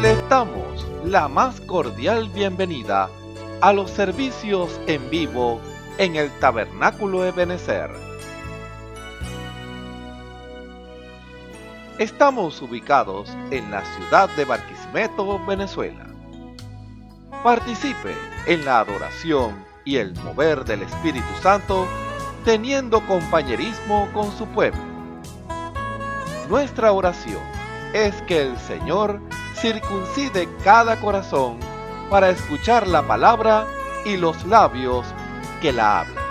Les damos la más cordial bienvenida a los servicios en vivo en el Tabernáculo Ebenezer. Estamos ubicados en la ciudad de Barquisimeto, Venezuela. Participe en la adoración y el mover del Espíritu Santo, teniendo compañerismo con su pueblo. Nuestra oración es que el Señor circuncide cada corazón para escuchar la palabra y los labios que la hablan.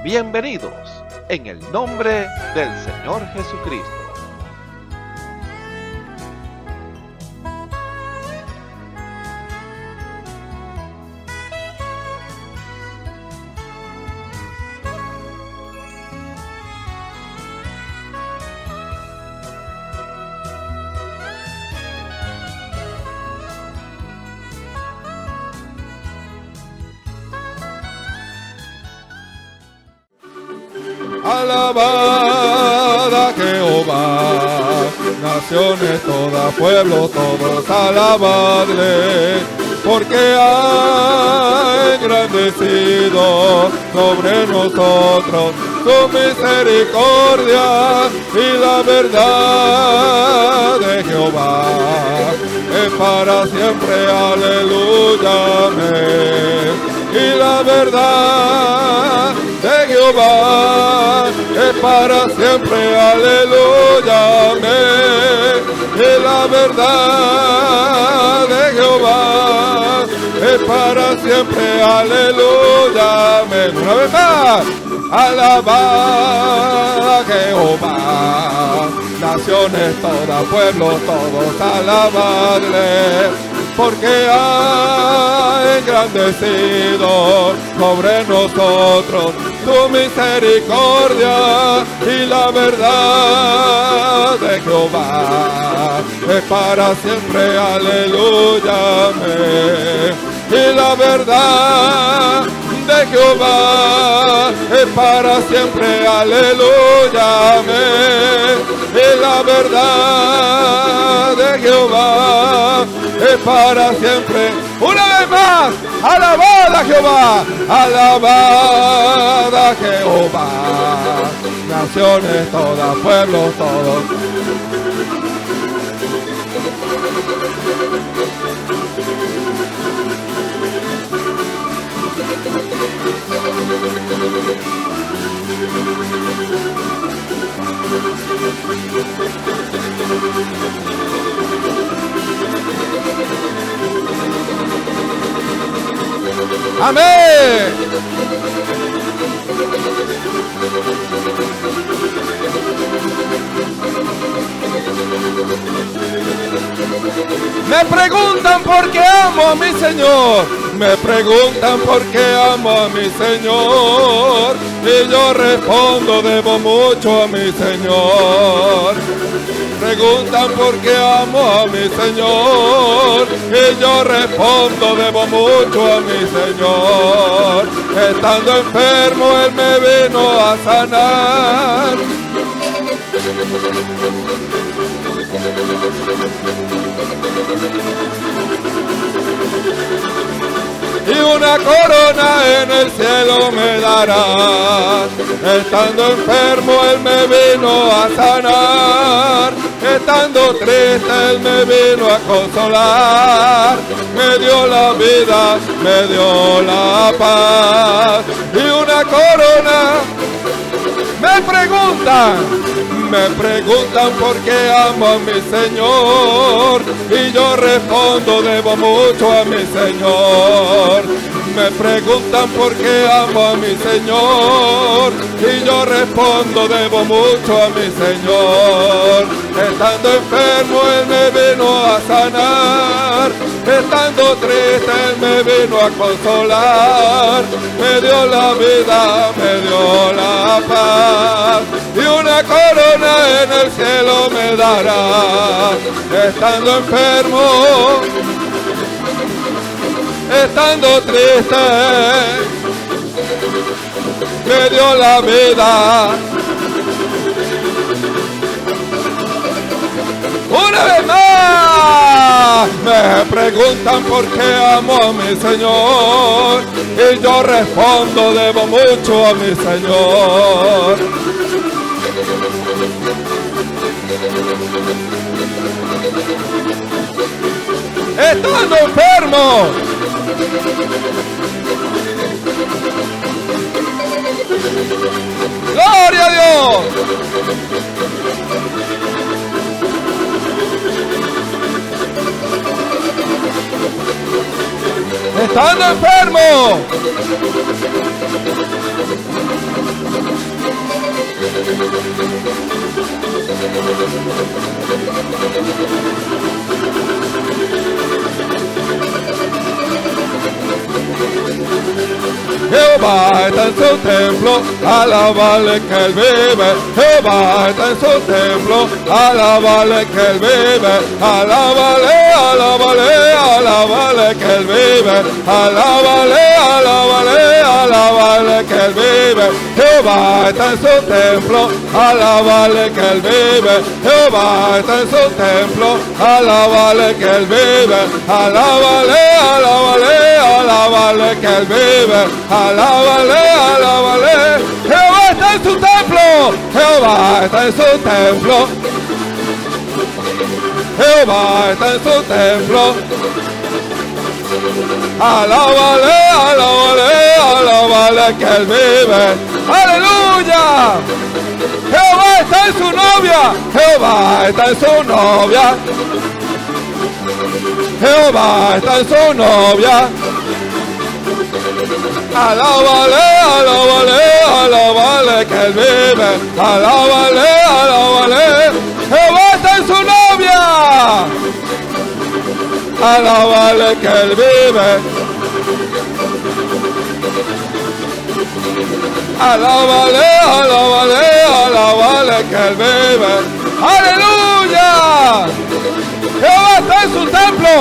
Bienvenidos en el nombre del Señor Jesucristo. Alabad a Jehová, naciones todas, pueblos todos, alabadle, porque ha engrandecido sobre nosotros su misericordia, y la verdad de Jehová es para siempre, aleluya, amén. Y la verdad de Jehová es para siempre, aleluya, amén. Y la verdad de Jehová es para siempre, aleluya, amén. Una vez más, alabad a Jehová, naciones todas, pueblos todos, alabadle, porque ha engrandecido sobre nosotros tu misericordia, y la verdad de Jehová es para siempre, aleluya, amén. Y la verdad de Jehová es para siempre, aleluya, amén. Y la verdad de Jehová es para siempre. Una vez más, alabad a Jehová, alabad a Jehová, naciones todas, pueblos todos. Amén. Me preguntan por qué amo a mi Señor, me preguntan por qué amo a mi Señor, y yo respondo, debo mucho a mi Señor. Preguntan por qué amo a mi Señor, y yo respondo, debo mucho a mi Señor. Estando enfermo, Él me vino a sanar. Y una corona en el cielo me dará. Estando enfermo, Él me vino a sanar. Estando triste, Él me vino a consolar. Me dio la vida, me dio la paz. Y una corona. Me preguntan por qué amo a mi Señor, y yo respondo, debo mucho a mi Señor. Me preguntan por qué amo a mi Señor, y yo respondo, debo mucho a mi Señor. Estando enfermo, Él me vino a sanar. Estando triste, Él me vino a consolar. Me dio la vida, me dio la paz, y una corona en el cielo me dará. Estando enfermo, estando triste, me dio la vida. Una vez más. preguntan por qué amo a mi Señor y yo respondo, debo mucho a mi Señor. Estando enfermo, gloria a Dios. Estando enfermo, Jehová está en su templo, alabale que Él vive. Jehová está en su templo, alabale que Él vive. Alábale, alábale, alábale que Él vive. Alábale, alábale, alábale que Él vive. Jehová está en su templo, alábale que Él vive. Jehová está en su templo, alábale que Él vive. Alábale, alábale, alábale que Él vive. Alábale, alábale. Jehová está en su templo. Jehová está en su templo. Jehová está en su templo. Alábale, alábale, alábale que Él vive. Aleluya. Jehová está en su novia. Jehová está en su novia. Jehová está en su novia. Alábale, alábale, alábale que Él vive. Alábale, alábale. Jehová está en su novia. Alábale que Él vive. Alábale, alábale, alábale que Él vive. Aleluya. Jehová está en su templo,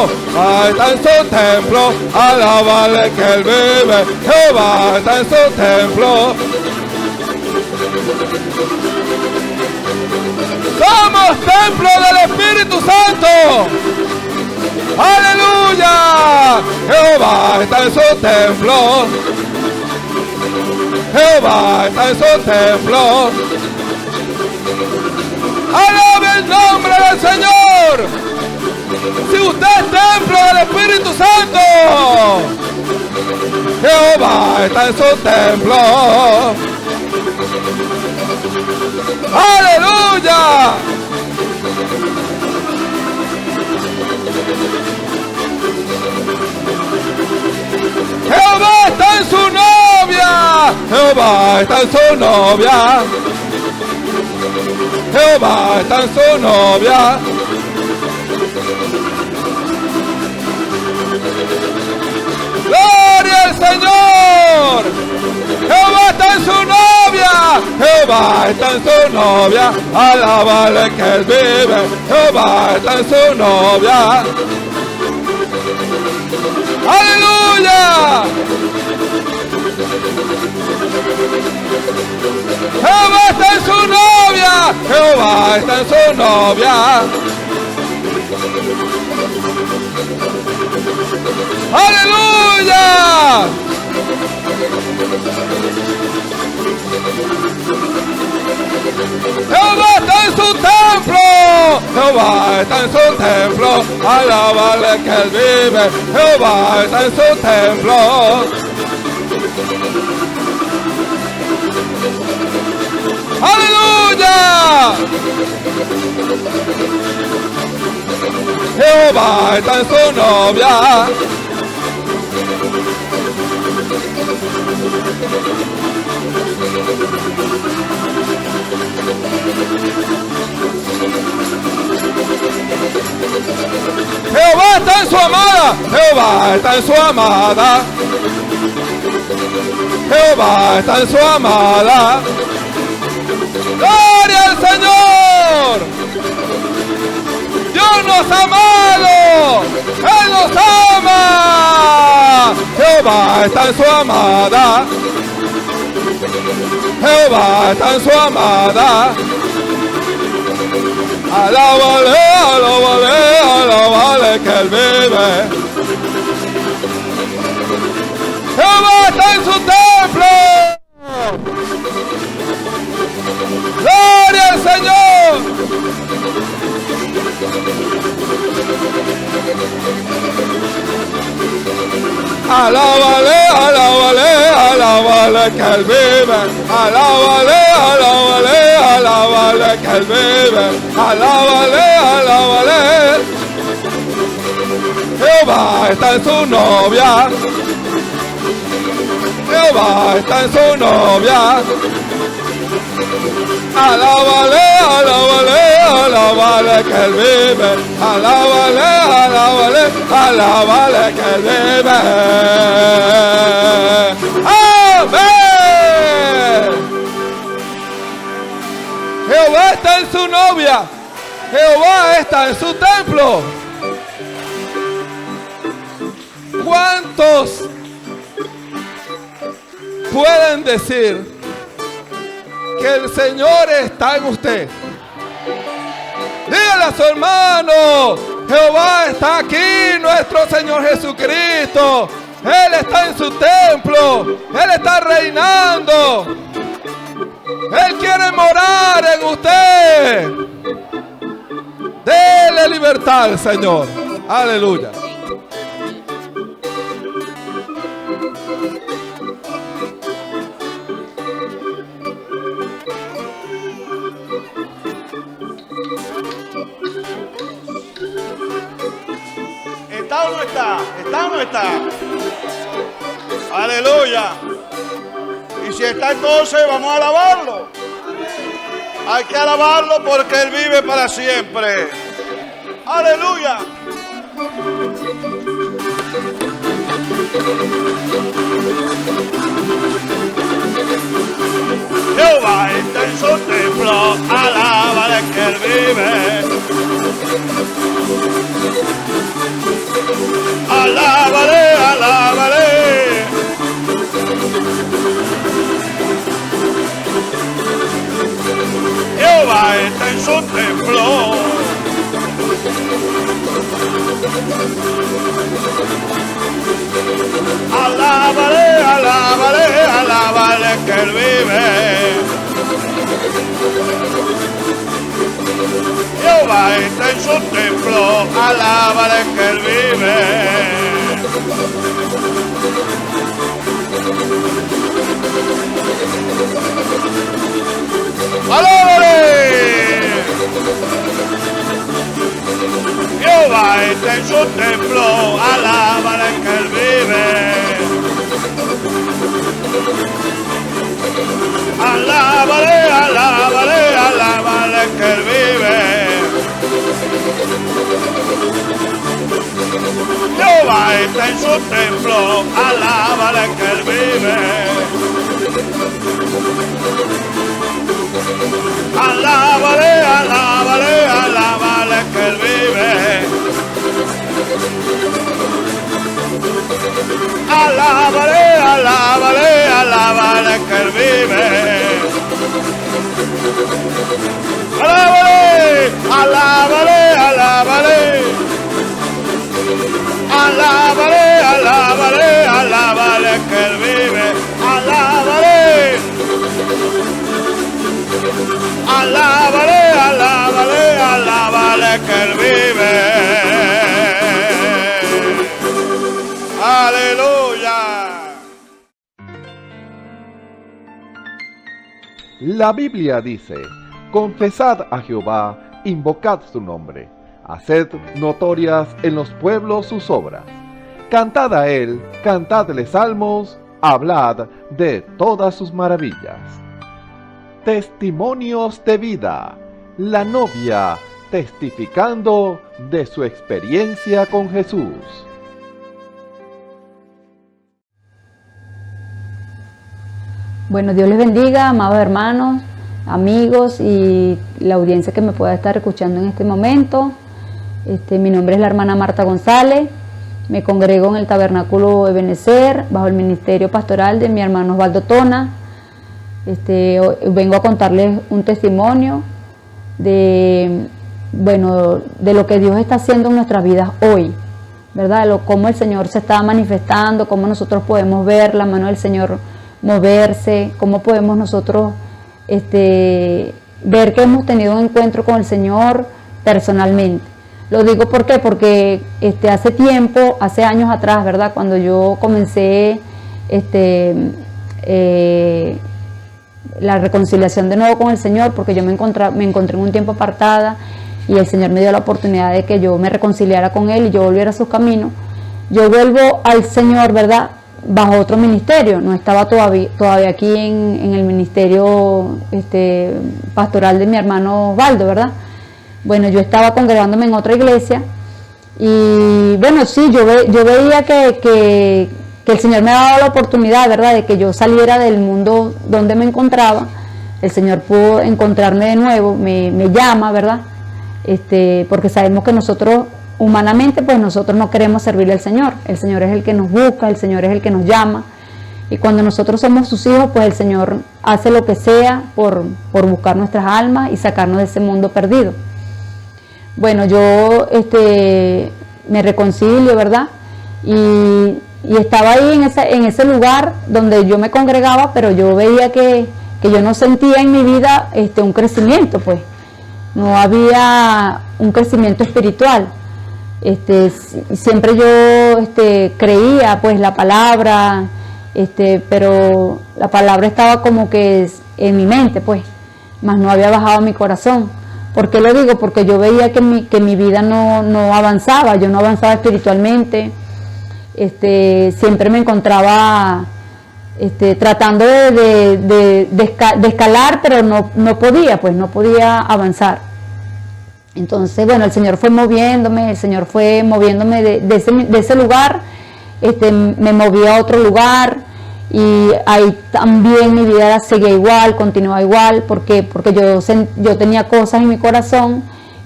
está en su templo, alábale que Él vive. Jehová está en su templo. Somos templo del Espíritu Santo. Aleluya. Jehová está en su templo. Jehová está en su templo. Alabe el nombre del Señor. Si usted es templo del Espíritu Santo, Jehová está en su templo. Aleluya. Jehová está en su novia. Jehová está en su novia. Jehová está en su novia. ¡Gloria al Señor! Jehová está en su novia. Jehová está en su novia. Alábale que Él vive. Jehová está en su novia. ¡Aleluya! Jehová está en su novia. Jehová está en su novia. ¡Aleluya! Jehová está en su templo. Jehová está en su templo. Alábale que Él vive. Jehová está en su templo. ¡Aleluya! Jehová está en su novia. Jehová está en su amada. Jehová está en su amada. Jehová está en su amada. ¡Gloria al Señor! Dios nos ha amado. Él nos ama. Jehová está en su amada. Jehová está en su amada. Alábale, alábale, alábale que Él vive. Jehová está en su templo. Gloria al Señor. Alábale, alábale, alábale que Él vive. Alábale, alábale, alábale que Él vive. Alábale, alábale. Jehová está en su novia. Jehová está en su novia. Alábale, alábale, alábale que Él vive. Alábale, alábale, alábale que Él vive. ¡Amén! Jehová está en su novia. Jehová está en su templo. ¿Cuántos pueden decir que el Señor está en usted? Dígale a su hermano, Jehová está aquí, nuestro Señor Jesucristo. Él está en su templo, Él está reinando. Él quiere morar en usted. Dele libertad al Señor. Aleluya. ¿Está o no está? ¿Está o no está? Aleluya. Y si está, entonces vamos a alabarlo. Hay que alabarlo porque Él vive para siempre. Aleluya. Jehová está en su templo, alábale que Él vive. Alábale, alábale. Jehová está en su templo. Alábale, alábale, alábale que Él vive. Jehová está en su templo, alábale que Él vive. ¡Alábale! Jehová está en su templo, alábale que Él vive. Alábale, alábale, alábale que Él vive. Jehová está en su templo, alábale que Él vive. Alábale, alábale, alábale que Él vive. Alábale, alábale, alábale que Él vive. Alábale, alábale, alábale. Alábale, alábale, alábale que Él vive. Alábale. Alábale, alábale, alábale que Él vive. Aleluya. La Biblia dice: confesad a Jehová, invocad su nombre, haced notorias en los pueblos sus obras. Cantad a Él, cantadle salmos, hablad de todas sus maravillas. Testimonios de vida. La novia testificando de su experiencia con Jesús. Bueno, Dios les bendiga, amados hermanos, amigos y la audiencia que me pueda estar escuchando en este momento. Mi nombre es la hermana Marta González. Me congrego en el Tabernáculo Ebenezer bajo el ministerio pastoral de mi hermano Osvaldo Tona. Vengo a contarles un testimonio de lo que Dios está haciendo en nuestras vidas hoy. ¿verdad? Cómo el Señor se estaba manifestando, cómo nosotros podemos ver la mano del Señor moverse, cómo podemos nosotros ver que hemos tenido un encuentro con el Señor personalmente. Lo digo ¿por qué? Porque hace tiempo, hace años atrás, ¿verdad? Cuando yo comencé la reconciliación de nuevo con el Señor, porque yo me encontré en un tiempo apartada y el Señor me dio la oportunidad de que yo me reconciliara con Él y yo volviera a sus caminos. Yo vuelvo al Señor, ¿verdad?, bajo otro ministerio. No estaba todavía aquí en el ministerio pastoral de mi hermano Osvaldo, ¿verdad? Bueno, yo estaba congregándome en otra iglesia y bueno, sí, yo veía que el Señor me ha dado la oportunidad, ¿verdad?, de que yo saliera del mundo donde me encontraba. El Señor pudo encontrarme de nuevo, me llama, ¿verdad?, porque sabemos que nosotros, humanamente, pues nosotros no queremos servirle al Señor. El Señor es el que nos busca, el Señor es el que nos llama. Y cuando nosotros somos sus hijos, pues el Señor hace lo que sea por buscar nuestras almas y sacarnos de ese mundo perdido. Bueno, yo me reconcilio, ¿verdad? Y estaba ahí en ese lugar donde yo me congregaba, pero yo veía que yo no sentía en mi vida un crecimiento, pues. No había un crecimiento espiritual. Siempre yo creía pues la palabra, pero la palabra estaba como que en mi mente, pues, mas no había bajado a mi corazón. ¿Por qué lo digo? Porque yo veía que mi vida no avanzaba, yo no avanzaba espiritualmente. Siempre me encontraba tratando de escalar, pero no podía avanzar. Entonces, bueno, el Señor fue moviéndome de ese lugar, me moví a otro lugar y ahí también mi vida seguía igual, continuaba igual, porque yo tenía cosas en mi corazón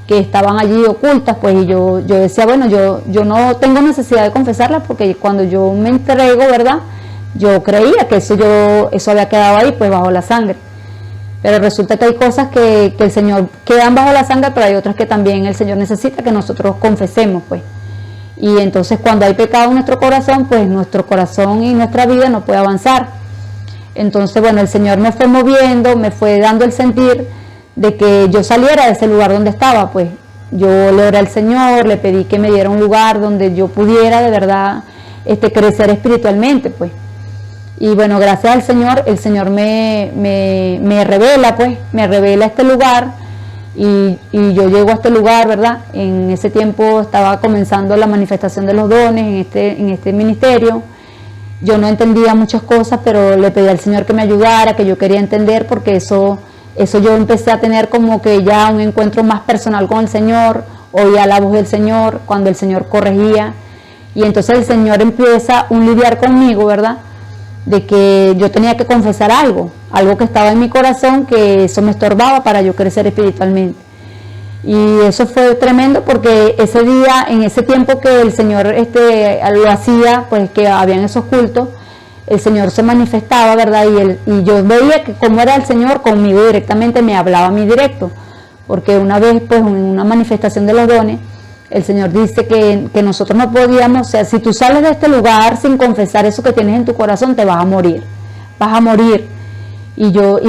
que estaban allí ocultas, pues, y yo decía, bueno, yo no tengo necesidad de confesarlas porque cuando yo me entrego, ¿verdad?, yo creía que eso había quedado ahí, pues, bajo la sangre. Pero resulta que hay cosas que el Señor quedan bajo la sangre, pero hay otras que también el Señor necesita que nosotros confesemos, pues. Y entonces cuando hay pecado en nuestro corazón, pues nuestro corazón y nuestra vida no puede avanzar. Entonces, bueno, el Señor me fue moviendo, me fue dando el sentir de que yo saliera de ese lugar donde estaba, pues. Yo le oré al Señor, le pedí que me diera un lugar donde yo pudiera de verdad crecer espiritualmente, pues. Y bueno, gracias al Señor, el Señor me revela, pues, me revela este lugar y yo llego a este lugar, ¿verdad? En ese tiempo estaba comenzando la manifestación de los dones en este ministerio. Yo no entendía muchas cosas, pero le pedí al Señor que me ayudara, que yo quería entender, porque eso yo empecé a tener como que ya un encuentro más personal con el Señor, oía la voz del Señor cuando el Señor corregía. Y entonces el Señor empieza a lidiar conmigo, ¿verdad?, de que yo tenía que confesar algo que estaba en mi corazón, que eso me estorbaba para yo crecer espiritualmente. Y eso fue tremendo porque ese día, en ese tiempo que el Señor lo hacía, pues que habían esos cultos, el Señor se manifestaba, ¿verdad? Y yo veía que como era el Señor conmigo directamente, me hablaba a mí directo, porque una vez, pues, en una manifestación de los dones, el Señor dice que nosotros no podíamos, o sea, si tú sales de este lugar sin confesar eso que tienes en tu corazón, te vas a morir. Y yo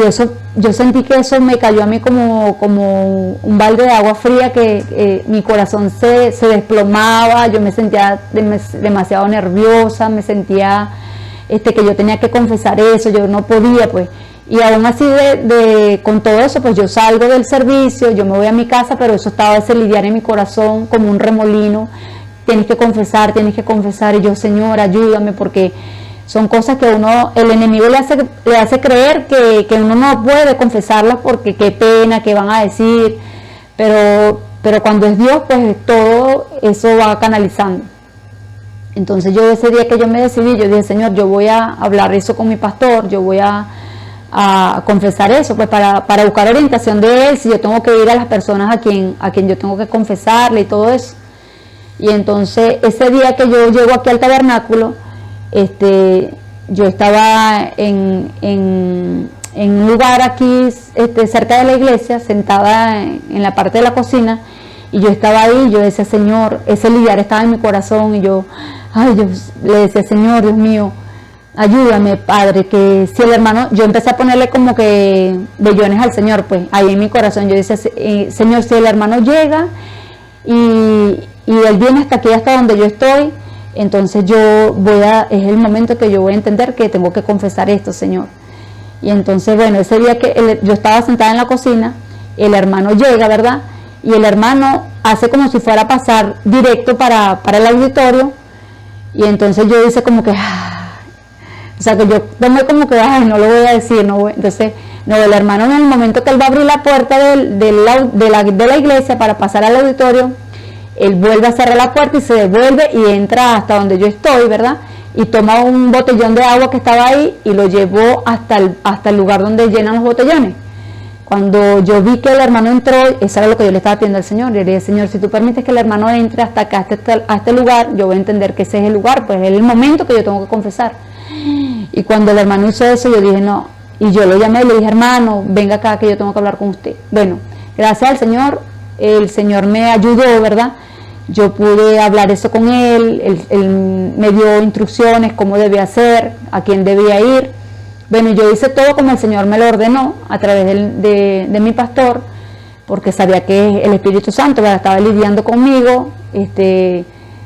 sentí que eso me cayó a mí como un balde de agua fría, que mi corazón se desplomaba, yo me sentía demasiado nerviosa, me sentía que yo tenía que confesar eso, yo no podía, pues. Y aún así, con todo eso, pues yo salgo del servicio, yo me voy a mi casa, pero eso estaba ese lidiar en mi corazón como un remolino. Tienes que confesar, y yo, Señor, ayúdame, porque son cosas que el enemigo le hace creer que uno no puede confesarlas porque qué pena, qué van a decir, pero cuando es Dios, pues todo eso va canalizando. Entonces yo ese día que yo me decidí, yo dije, Señor, yo voy a hablar eso con mi pastor, yo voy a confesar eso, pues para buscar orientación de él, si yo tengo que ir a las personas a quien yo tengo que confesarle y todo eso. Y entonces ese día que yo llego aquí al tabernáculo, yo estaba en un lugar aquí cerca de la iglesia, sentada en la parte de la cocina, Y yo estaba ahí, yo decía, Señor, ese lidiar estaba en mi corazón, y yo le decía, Señor, Dios mío, ayúdame, Padre, que si el hermano, yo empecé a ponerle como que vellones al Señor, pues, ahí en mi corazón, yo decía, Señor, si el hermano llega y él viene hasta aquí, hasta donde yo estoy, entonces es el momento que yo voy a entender que tengo que confesar esto, Señor. Y entonces, bueno, ese día que yo estaba sentada en la cocina, el hermano llega, ¿verdad? Y el hermano hace como si fuera a pasar directo para el auditorio, y entonces yo hice como que, o sea, que yo tomé como que, no lo voy a decir, no voy. Entonces, no, el hermano en el momento que él va a abrir la puerta de la iglesia para pasar al auditorio, él vuelve a cerrar la puerta y se devuelve y entra hasta donde yo estoy, ¿verdad? Y toma un botellón de agua que estaba ahí y lo llevó hasta el lugar donde llenan los botellones. Cuando yo vi que el hermano entró, eso era lo que yo le estaba pidiendo al Señor. Le dije, Señor, si tú permites que el hermano entre hasta acá, a este lugar, yo voy a entender que ese es el lugar, pues es el momento que yo tengo que confesar. Y cuando el hermano hizo eso, yo dije, no. Y yo lo llamé y le dije, hermano, venga acá que yo tengo que hablar con usted. Bueno, gracias al Señor, el Señor me ayudó, ¿verdad? Yo pude hablar eso con él me dio instrucciones, cómo debía hacer, a quién debía ir. Bueno, yo hice todo como el Señor me lo ordenó a través de mi pastor, porque sabía que el Espíritu Santo, ¿verdad?, estaba lidiando conmigo,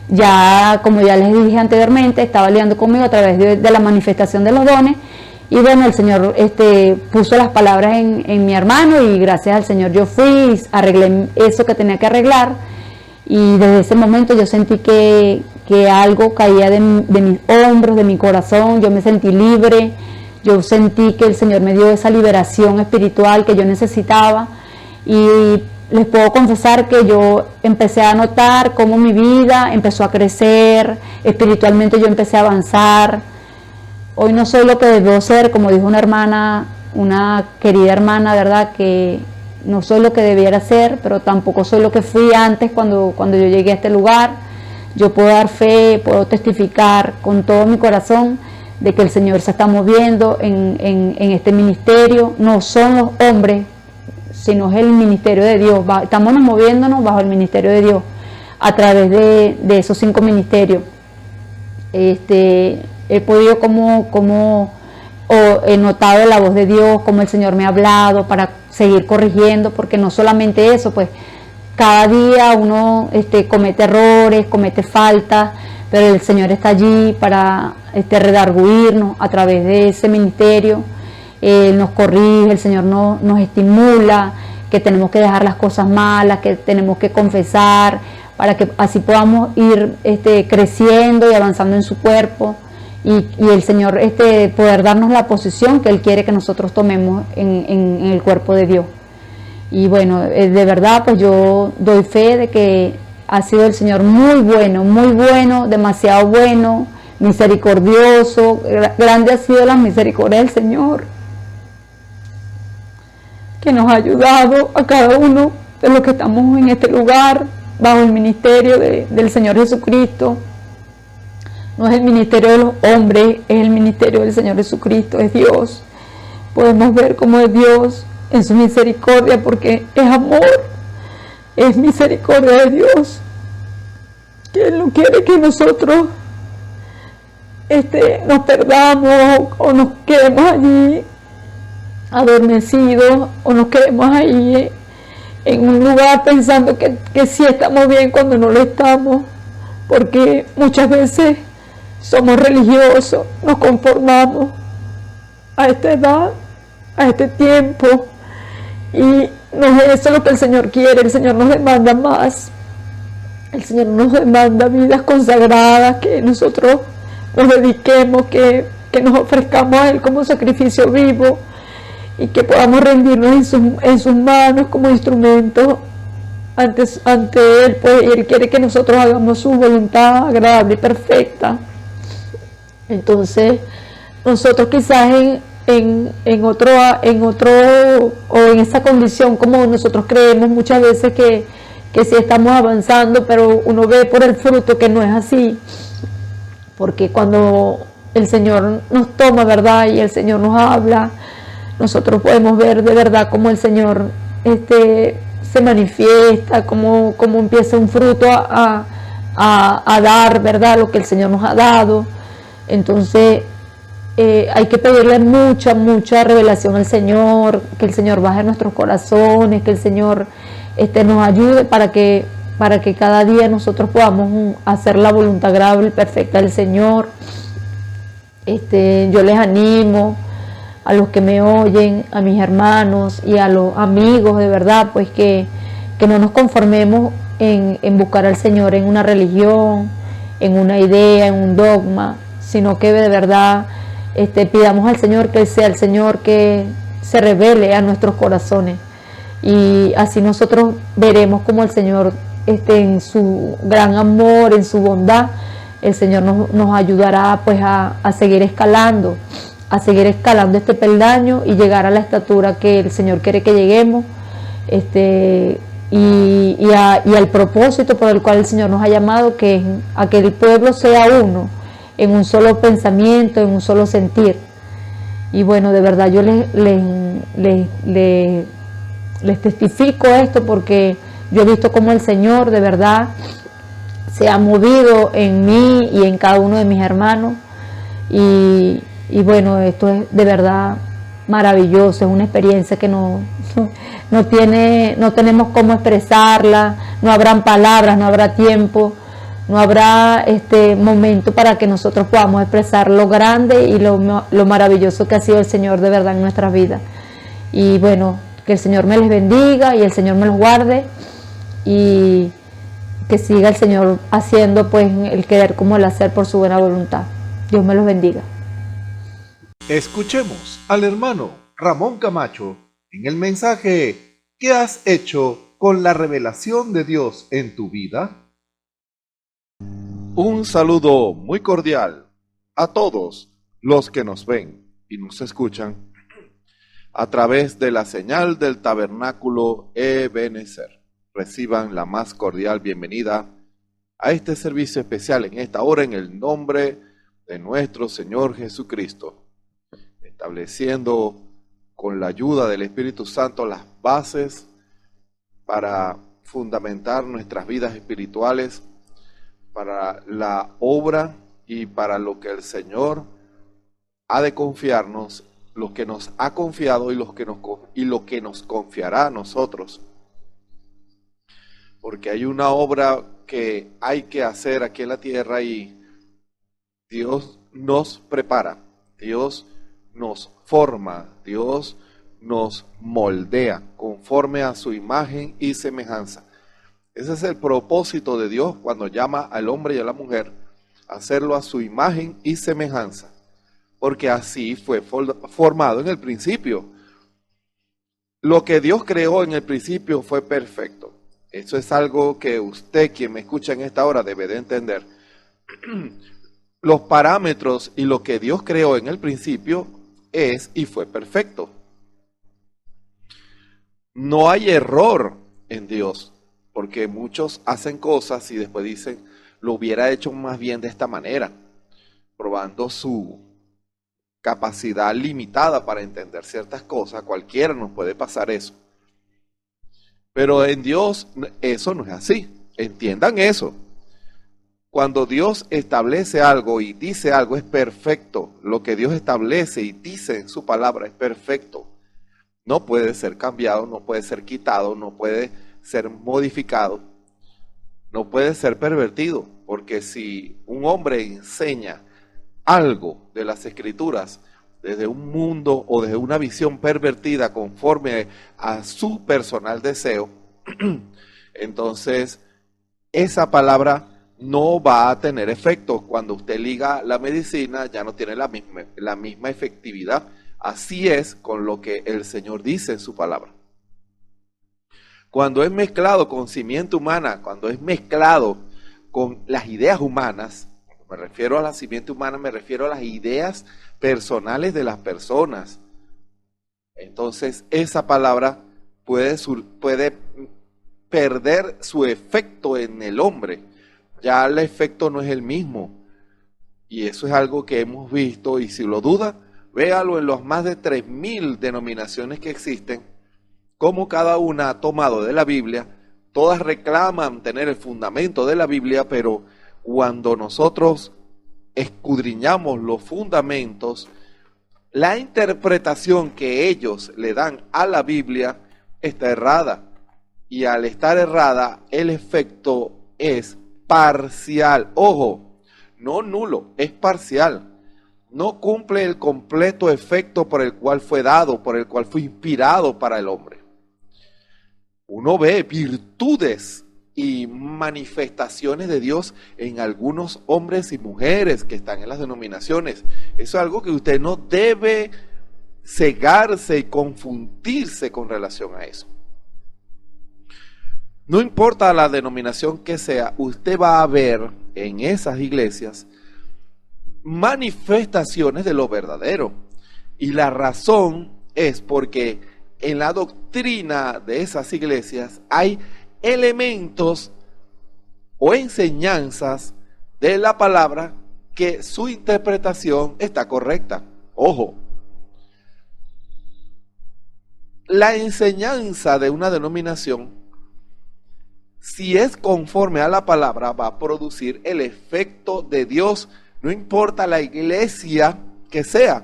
ya como ya les dije anteriormente, estaba lidiando conmigo a través de la manifestación de los dones. Y bueno, el Señor puso las palabras en mi hermano, y gracias al Señor yo fui y arreglé eso que tenía que arreglar. Y desde ese momento yo sentí que algo caía de mis hombros, de mi corazón. Yo me sentí libre, yo sentí que el Señor me dio esa liberación espiritual que yo necesitaba. Y les puedo confesar que yo empecé a notar cómo mi vida empezó a crecer, espiritualmente yo empecé a avanzar. Hoy no soy lo que debo ser, como dijo una hermana, una querida hermana, ¿verdad?, que no soy lo que debiera ser, pero tampoco soy lo que fui antes cuando yo llegué a este lugar. Yo puedo dar fe, puedo testificar con todo mi corazón de que el Señor se está moviendo en este ministerio. No son los hombres, sino es el ministerio de Dios. Estamos moviéndonos bajo el ministerio de Dios a través de esos 5 ministerios. He podido he notado la voz de Dios, como el Señor me ha hablado para seguir corrigiendo, porque no solamente eso, pues cada día uno comete errores, comete faltas, pero el Señor está allí para redarguirnos a través de ese ministerio. Él nos corrige, el Señor nos estimula, que tenemos que dejar las cosas malas, que tenemos que confesar, para que así podamos ir creciendo y avanzando en su cuerpo. Y el Señor poder darnos la posición que Él quiere que nosotros tomemos en el cuerpo de Dios. Y bueno, de verdad, pues yo doy fe de que ha sido el Señor muy bueno, demasiado bueno, misericordioso. Grande ha sido la misericordia del Señor, que nos ha ayudado a cada uno de los que estamos en este lugar, bajo el ministerio del Señor Jesucristo. No es el ministerio de los hombres, es el ministerio del Señor Jesucristo, es Dios. Podemos ver cómo es Dios en su misericordia, porque es amor, es misericordia de Dios, que Él no quiere que nosotros nos perdamos o nos quedemos allí adormecidos, o nos quedemos ahí en un lugar pensando que sí estamos bien cuando no lo estamos, porque muchas veces somos religiosos, nos conformamos a esta edad, a este tiempo, y no es eso lo que el Señor quiere. El Señor nos demanda más. El Señor nos demanda vidas consagradas, que nosotros nos dediquemos, que nos ofrezcamos a Él como sacrificio vivo, y que podamos rendirnos en sus manos como instrumentos ante Él, pues, y Él quiere que nosotros hagamos su voluntad agradable y perfecta. Entonces, nosotros quizás en otro o en esa condición, como nosotros creemos muchas veces que sí estamos avanzando, pero uno ve por el fruto que no es así, porque cuando el Señor nos toma, ¿verdad?, y el Señor nos habla, nosotros podemos ver de verdad cómo el Señor se manifiesta, cómo empieza un fruto a dar, ¿verdad? Lo que el Señor nos ha dado. Entonces hay que pedirle mucha revelación al Señor, que el Señor baje en nuestros corazones, que el Señor nos ayude para que cada día nosotros podamos hacer la voluntad agradable y perfecta del Señor. Yo les animo a los que me oyen, a mis hermanos y a los amigos, de verdad, pues que no nos conformemos en buscar al Señor en una religión, en una idea, en un dogma, sino que de verdad pidamos al Señor que sea el Señor que se revele a nuestros corazones, y así nosotros veremos como el Señor en su gran amor, en su bondad, el Señor nos ayudará pues a seguir escalando este peldaño y llegar a la estatura que el Señor quiere que lleguemos, y al propósito por el cual el Señor nos ha llamado, que es a que el pueblo sea uno, en un solo pensamiento, en un solo sentir. Y bueno, de verdad yo les testifico esto, porque yo he visto cómo el Señor de verdad se ha movido en mí y en cada uno de mis hermanos, y bueno, esto es de verdad maravilloso, es una experiencia que no tenemos cómo expresarla, no habrán palabras, no habrá tiempo, no habrá momento para que nosotros podamos expresar lo grande y lo maravilloso que ha sido el Señor de verdad en nuestras vidas. Y bueno, que el Señor me les bendiga y el Señor me los guarde, y que siga el Señor haciendo pues el querer como el hacer por su buena voluntad. Dios me los bendiga. Escuchemos al hermano Ramón Camacho en el mensaje ¿Qué has hecho con la revelación de Dios en tu vida? Un saludo muy cordial a todos los que nos ven y nos escuchan a través de la señal del Tabernáculo Ebenezer. Reciban la más cordial bienvenida a este servicio especial en esta hora, en el nombre de nuestro Señor Jesucristo, estableciendo con la ayuda del Espíritu Santo las bases para fundamentar nuestras vidas espirituales, para la obra y para lo que el Señor ha de confiarnos, lo que nos ha confiado y lo que nos confiará a nosotros. Porque hay una obra que hay que hacer aquí en la tierra, y Dios nos prepara, Dios nos forma, Dios nos moldea conforme a su imagen y semejanza. Ese es el propósito de Dios cuando llama al hombre y a la mujer a hacerlo a su imagen y semejanza, porque así fue formado en el principio. Lo que Dios creó en el principio fue perfecto. Eso es algo que usted, quien me escucha en esta hora, debe de entender. Los parámetros y lo que Dios creó en el principio es y fue perfecto. No hay error en Dios, porque muchos hacen cosas y después dicen, lo hubiera hecho más bien de esta manera, probando su capacidad limitada para entender ciertas cosas. Cualquiera nos puede pasar eso. Pero en Dios eso no es así. Entiendan eso. Cuando Dios establece algo y dice algo, es perfecto. Lo que Dios establece y dice en su palabra es perfecto. No puede ser cambiado, no puede ser quitado, no puede ser modificado, no puede ser pervertido. Porque si un hombre enseña algo de las Escrituras desde un mundo o desde una visión pervertida conforme a su personal deseo, entonces esa palabra no va a tener efecto. Cuando usted liga la medicina, ya no tiene la misma efectividad. Así es con lo que el Señor dice en su palabra. Cuando es mezclado con simiente humana, cuando es mezclado con las ideas humanas, me refiero a la simiente humana, me refiero a las ideas personales de las personas. Entonces esa palabra puede perder su efecto en el hombre. Ya el efecto no es el mismo. Y eso es algo que hemos visto, y si lo duda, véalo en los más de 3.000 denominaciones que existen, cómo cada una ha tomado de la Biblia. Todas reclaman tener el fundamento de la Biblia, pero cuando nosotros escudriñamos los fundamentos, la interpretación que ellos le dan a la Biblia está errada. Y al estar errada, el efecto es parcial. Ojo, no nulo, es parcial. No cumple el completo efecto por el cual fue dado, por el cual fue inspirado para el hombre. Uno ve virtudes y manifestaciones de Dios en algunos hombres y mujeres que están en las denominaciones. Eso es algo que usted no debe cegarse y confundirse con relación a eso. No importa la denominación que sea, usted va a ver en esas iglesias manifestaciones de lo verdadero. Y la razón es porque en la doctrina de esas iglesias hay elementos o enseñanzas de la palabra que su interpretación está correcta. Ojo, la enseñanza de una denominación, si es conforme a la palabra, va a producir el efecto de Dios, no importa la iglesia que sea.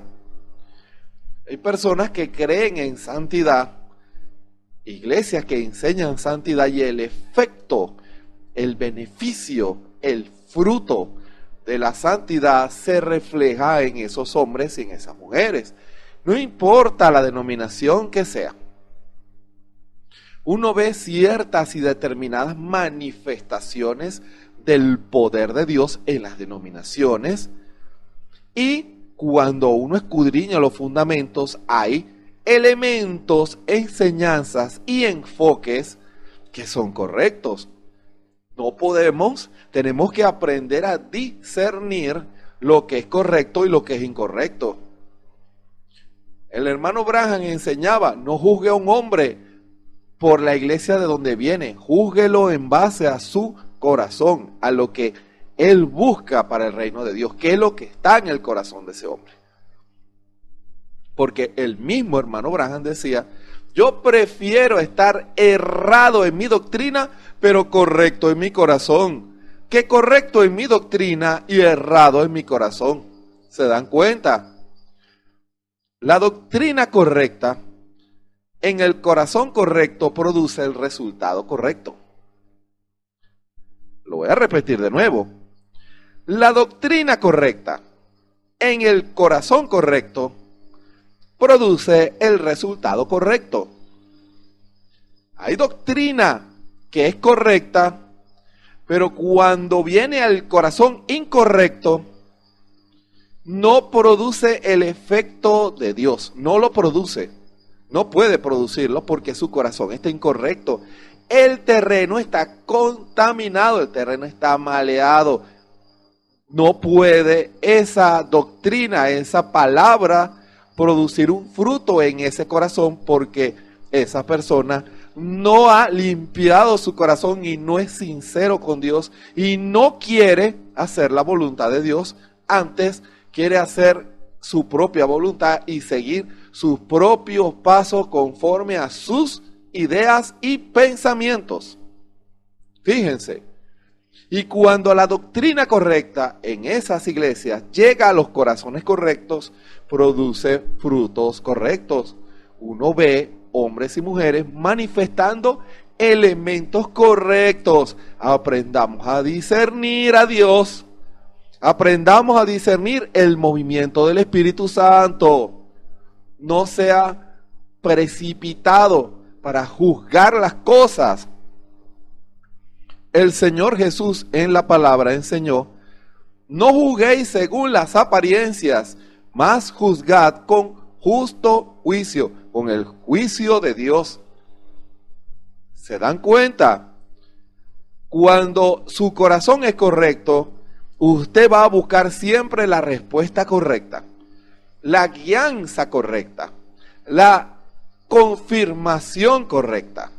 Hay personas que creen en santidad, iglesias que enseñan santidad, y el efecto, el beneficio, el fruto de la santidad se refleja en esos hombres y en esas mujeres. No importa la denominación que sea. Uno ve ciertas y determinadas manifestaciones del poder de Dios en las denominaciones, y cuando uno escudriña los fundamentos hay elementos, enseñanzas y enfoques que son correctos. No podemos, tenemos que aprender a discernir lo que es correcto y lo que es incorrecto. El hermano Branham enseñaba: no juzgue a un hombre por la iglesia de donde viene, júzguelo en base a su corazón, a lo que él busca para el reino de Dios, qué es lo que está en el corazón de ese hombre. Porque el mismo hermano Branham decía: yo prefiero estar errado en mi doctrina, pero correcto en mi corazón, que correcto en mi doctrina y errado en mi corazón. ¿Se dan cuenta? La doctrina correcta en el corazón correcto produce el resultado correcto. Lo voy a repetir de nuevo. La doctrina correcta en el corazón correcto produce el resultado correcto. Hay doctrina que es correcta, pero cuando viene al corazón incorrecto, no produce el efecto de Dios, no lo produce. No puede producirlo porque su corazón está incorrecto. El terreno está contaminado, el terreno está maleado. No puede esa doctrina, esa palabra, producir un fruto en ese corazón porque esa persona no ha limpiado su corazón y no es sincero con Dios y no quiere hacer la voluntad de Dios, antes quiere hacer su propia voluntad y seguir sus propios pasos conforme a sus ideas y pensamientos. Fíjense, y cuando la doctrina correcta en esas iglesias llega a los corazones correctos, produce frutos correctos. Uno ve hombres y mujeres manifestando elementos correctos. Aprendamos a discernir a Dios. Aprendamos a discernir el movimiento del Espíritu Santo. No sea precipitado para juzgar las cosas. El Señor Jesús en la palabra enseñó: no juzguéis según las apariencias, mas juzgad con justo juicio, con el juicio de Dios. ¿Se dan cuenta? Cuando su corazón es correcto, usted va a buscar siempre la respuesta correcta, la guianza correcta, la confirmación correcta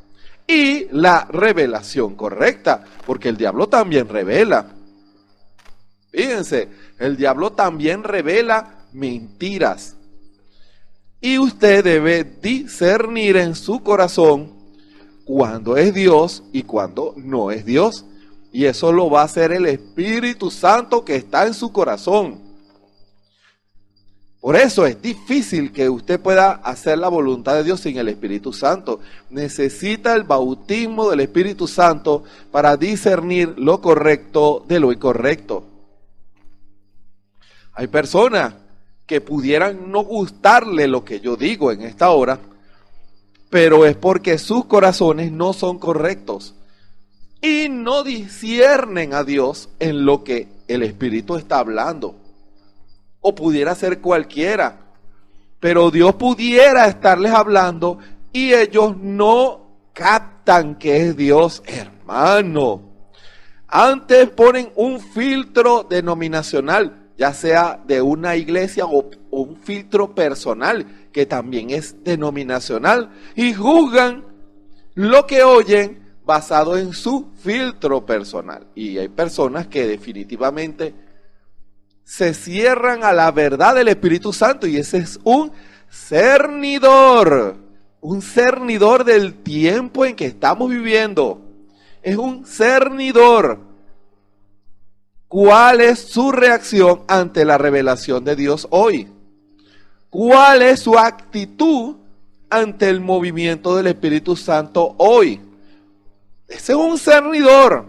y la revelación correcta, porque el diablo también revela. Fíjense, el diablo también revela mentiras. Y usted debe discernir en su corazón cuando es Dios y cuando no es Dios. Y eso lo va a hacer el Espíritu Santo que está en su corazón. Por eso es difícil que usted pueda hacer la voluntad de Dios sin el Espíritu Santo. Necesita el bautismo del Espíritu Santo para discernir lo correcto de lo incorrecto. Hay personas que pudieran no gustarle lo que yo digo en esta hora, pero es porque sus corazones no son correctos y no disciernen a Dios en lo que el Espíritu está hablando. O pudiera ser cualquiera, pero Dios pudiera estarles hablando y ellos no captan que es Dios, hermano. Antes ponen un filtro denominacional, ya sea de una iglesia o un filtro personal, que también es denominacional, y juzgan lo que oyen basado en su filtro personal. Y hay personas que definitivamente se cierran a la verdad del Espíritu Santo, y ese es un cernidor del tiempo en que estamos viviendo. Es un cernidor. ¿Cuál es su reacción ante la revelación de Dios hoy? ¿Cuál es su actitud ante el movimiento del Espíritu Santo hoy? Ese es un cernidor,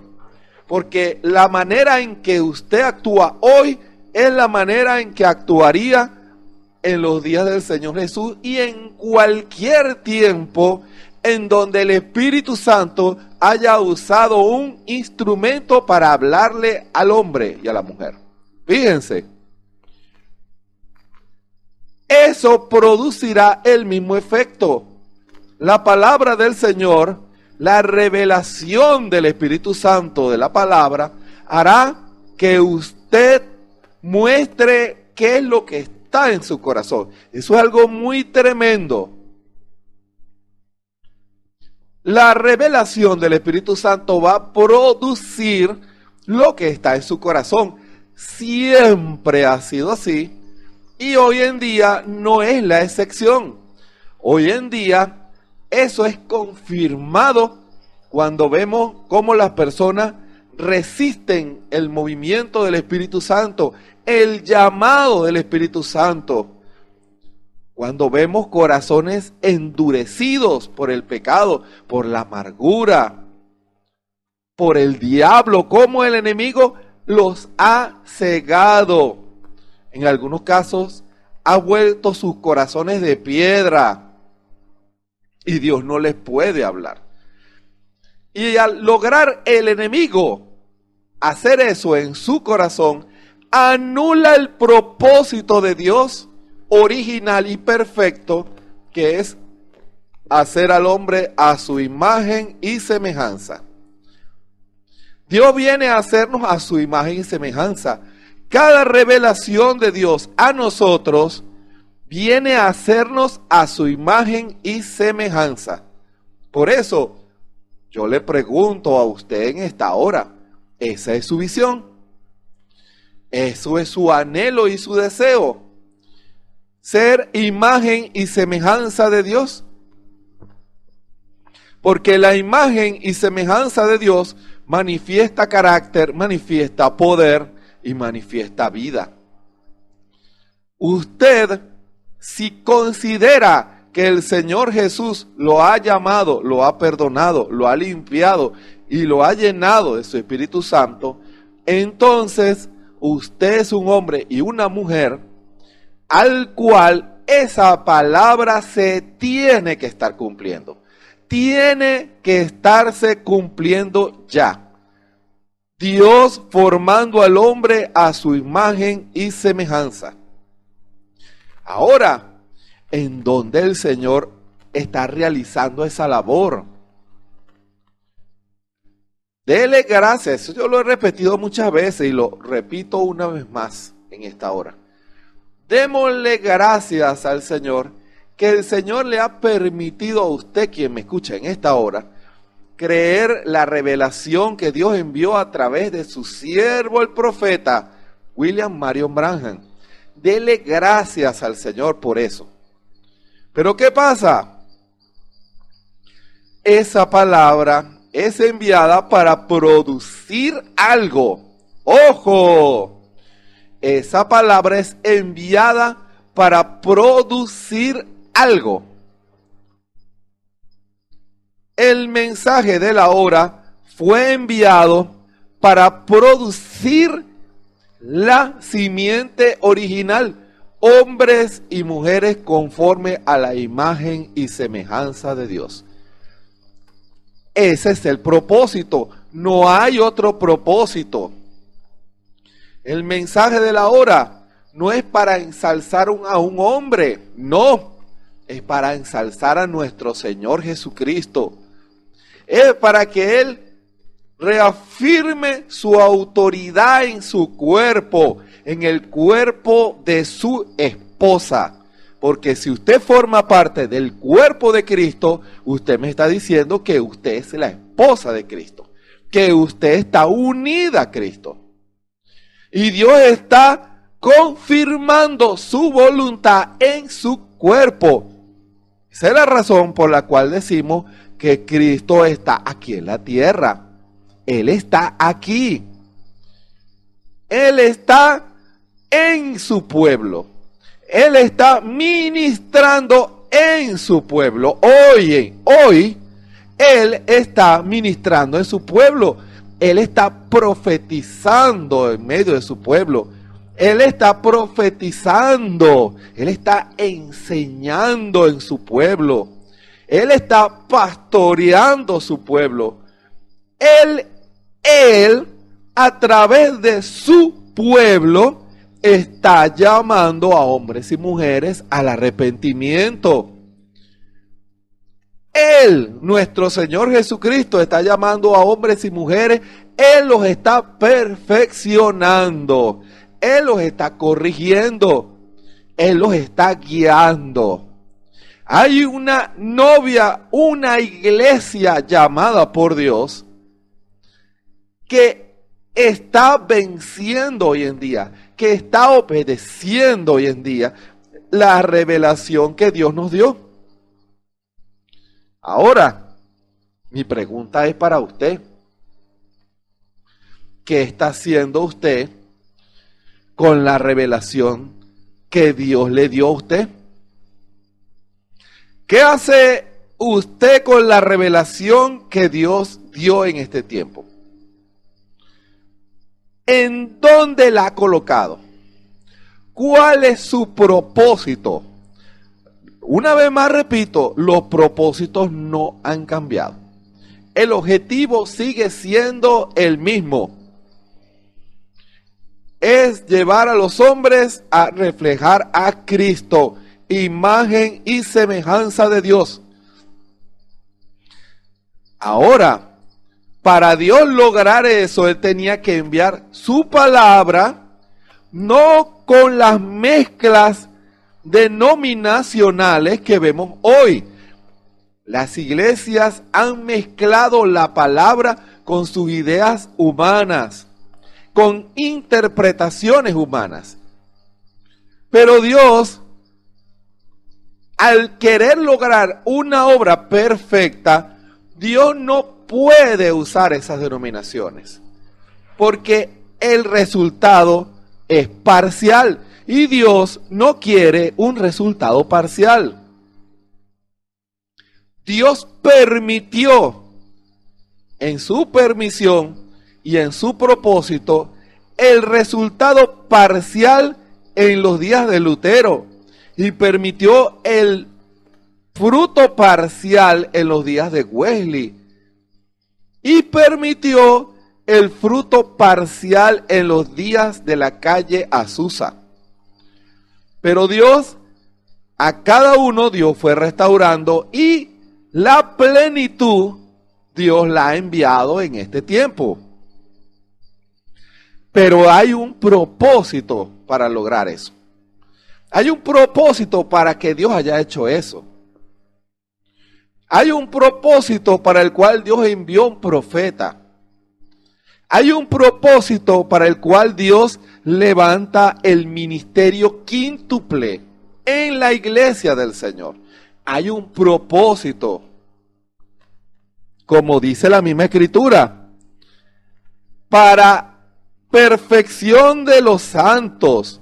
porque la manera en que usted actúa hoy es la manera en que actuaría en los días del Señor Jesús y en cualquier tiempo en donde el Espíritu Santo haya usado un instrumento para hablarle al hombre y a la mujer. Fíjense, eso producirá el mismo efecto. La palabra del Señor, la revelación del Espíritu Santo de la palabra, hará que usted muestre qué es lo que está en su corazón. Eso es algo muy tremendo. La revelación del Espíritu Santo va a producir lo que está en su corazón. Siempre ha sido así y hoy en día no es la excepción. Hoy en día eso es confirmado cuando vemos cómo las personas resisten el movimiento del Espíritu Santo, el llamado del Espíritu Santo. Cuando vemos corazones endurecidos por el pecado, por la amargura, por el diablo, como el enemigo los ha cegado. En algunos casos ha vuelto sus corazones de piedra y Dios no les puede hablar. Y al lograr el enemigo hacer eso en su corazón, anula el propósito de Dios original y perfecto, que es hacer al hombre a su imagen y semejanza. Dios viene a hacernos a su imagen y semejanza. Cada revelación de Dios a nosotros viene a hacernos a su imagen y semejanza. Por eso, yo le pregunto a usted en esta hora, ¿esa es su visión? ¿Eso es su anhelo y su deseo? ¿Ser imagen y semejanza de Dios? Porque la imagen y semejanza de Dios manifiesta carácter, manifiesta poder y manifiesta vida. Usted, si considera que el Señor Jesús lo ha llamado, lo ha perdonado, lo ha limpiado y lo ha llenado de su Espíritu Santo, entonces usted es un hombre y una mujer al cual esa palabra se tiene que estar cumpliendo. Tiene que estarse cumpliendo ya. Dios formando al hombre a su imagen y semejanza. Ahora, en donde el Señor está realizando esa labor. Dele gracias, eso yo lo he repetido muchas veces y lo repito una vez más en esta hora. Démosle gracias al Señor, que el Señor le ha permitido a usted, quien me escucha en esta hora, creer la revelación que Dios envió a través de su siervo el profeta William Marion Branham. Dele gracias al Señor por eso. Pero ¿qué pasa? Esa palabra es enviada para producir algo. ¡Ojo! Esa palabra es enviada para producir algo. El mensaje de la hora fue enviado para producir la simiente original, hombres y mujeres conforme a la imagen y semejanza de Dios. Ese es el propósito, no hay otro propósito. El mensaje de la hora no es para ensalzar a un hombre, no, es para ensalzar a nuestro Señor Jesucristo. Es para que Él reafirme su autoridad en su cuerpo, en el cuerpo de su esposa. Porque si usted forma parte del cuerpo de Cristo, usted me está diciendo que usted es la esposa de Cristo, que usted está unida a Cristo. Y Dios está confirmando su voluntad en su cuerpo. Esa es la razón por la cual decimos que Cristo está aquí en la tierra. Él está aquí. Él está en su pueblo. Él está ministrando en su pueblo. Hoy Él está ministrando en su pueblo. Él está profetizando en medio de su pueblo. Él está profetizando. Él está enseñando en su pueblo. Él está pastoreando su pueblo. Él, a través de su pueblo, está llamando a hombres y mujeres al arrepentimiento. Él, nuestro Señor Jesucristo, está llamando a hombres y mujeres. Él los está perfeccionando. Él los está corrigiendo. Él los está guiando. Hay una novia, una iglesia llamada por Dios que está venciendo hoy en día, que está obedeciendo hoy en día la revelación que Dios nos dio. Ahora, mi pregunta es para usted. ¿Qué está haciendo usted con la revelación que Dios le dio a usted? ¿Qué hace usted con la revelación que Dios dio en este tiempo? ¿En dónde la ha colocado? ¿Cuál es su propósito? Una vez más repito, los propósitos no han cambiado. El objetivo sigue siendo el mismo. Es llevar a los hombres a reflejar a Cristo, imagen y semejanza de Dios. Ahora, para Dios lograr eso, Él tenía que enviar su palabra, no con las mezclas denominacionales que vemos hoy. Las iglesias han mezclado la palabra con sus ideas humanas, con interpretaciones humanas. Pero Dios, al querer lograr una obra perfecta, Dios no puede usar esas denominaciones, porque el resultado es parcial y Dios no quiere un resultado parcial. Dios permitió en su permisión y en su propósito el resultado parcial en los días de Lutero y permitió el fruto parcial en los días de Wesley y permitió el fruto parcial en los días de la calle Azusa. Pero Dios, a cada uno Dios fue restaurando y la plenitud Dios la ha enviado en este tiempo. Pero hay un propósito para lograr eso. Hay un propósito para que Dios haya hecho eso. Hay un propósito para el cual Dios envió un profeta. Hay un propósito para el cual Dios levanta el ministerio quíntuple en la iglesia del Señor. hay un propósito, como dice la misma Escritura, para perfección de los santos.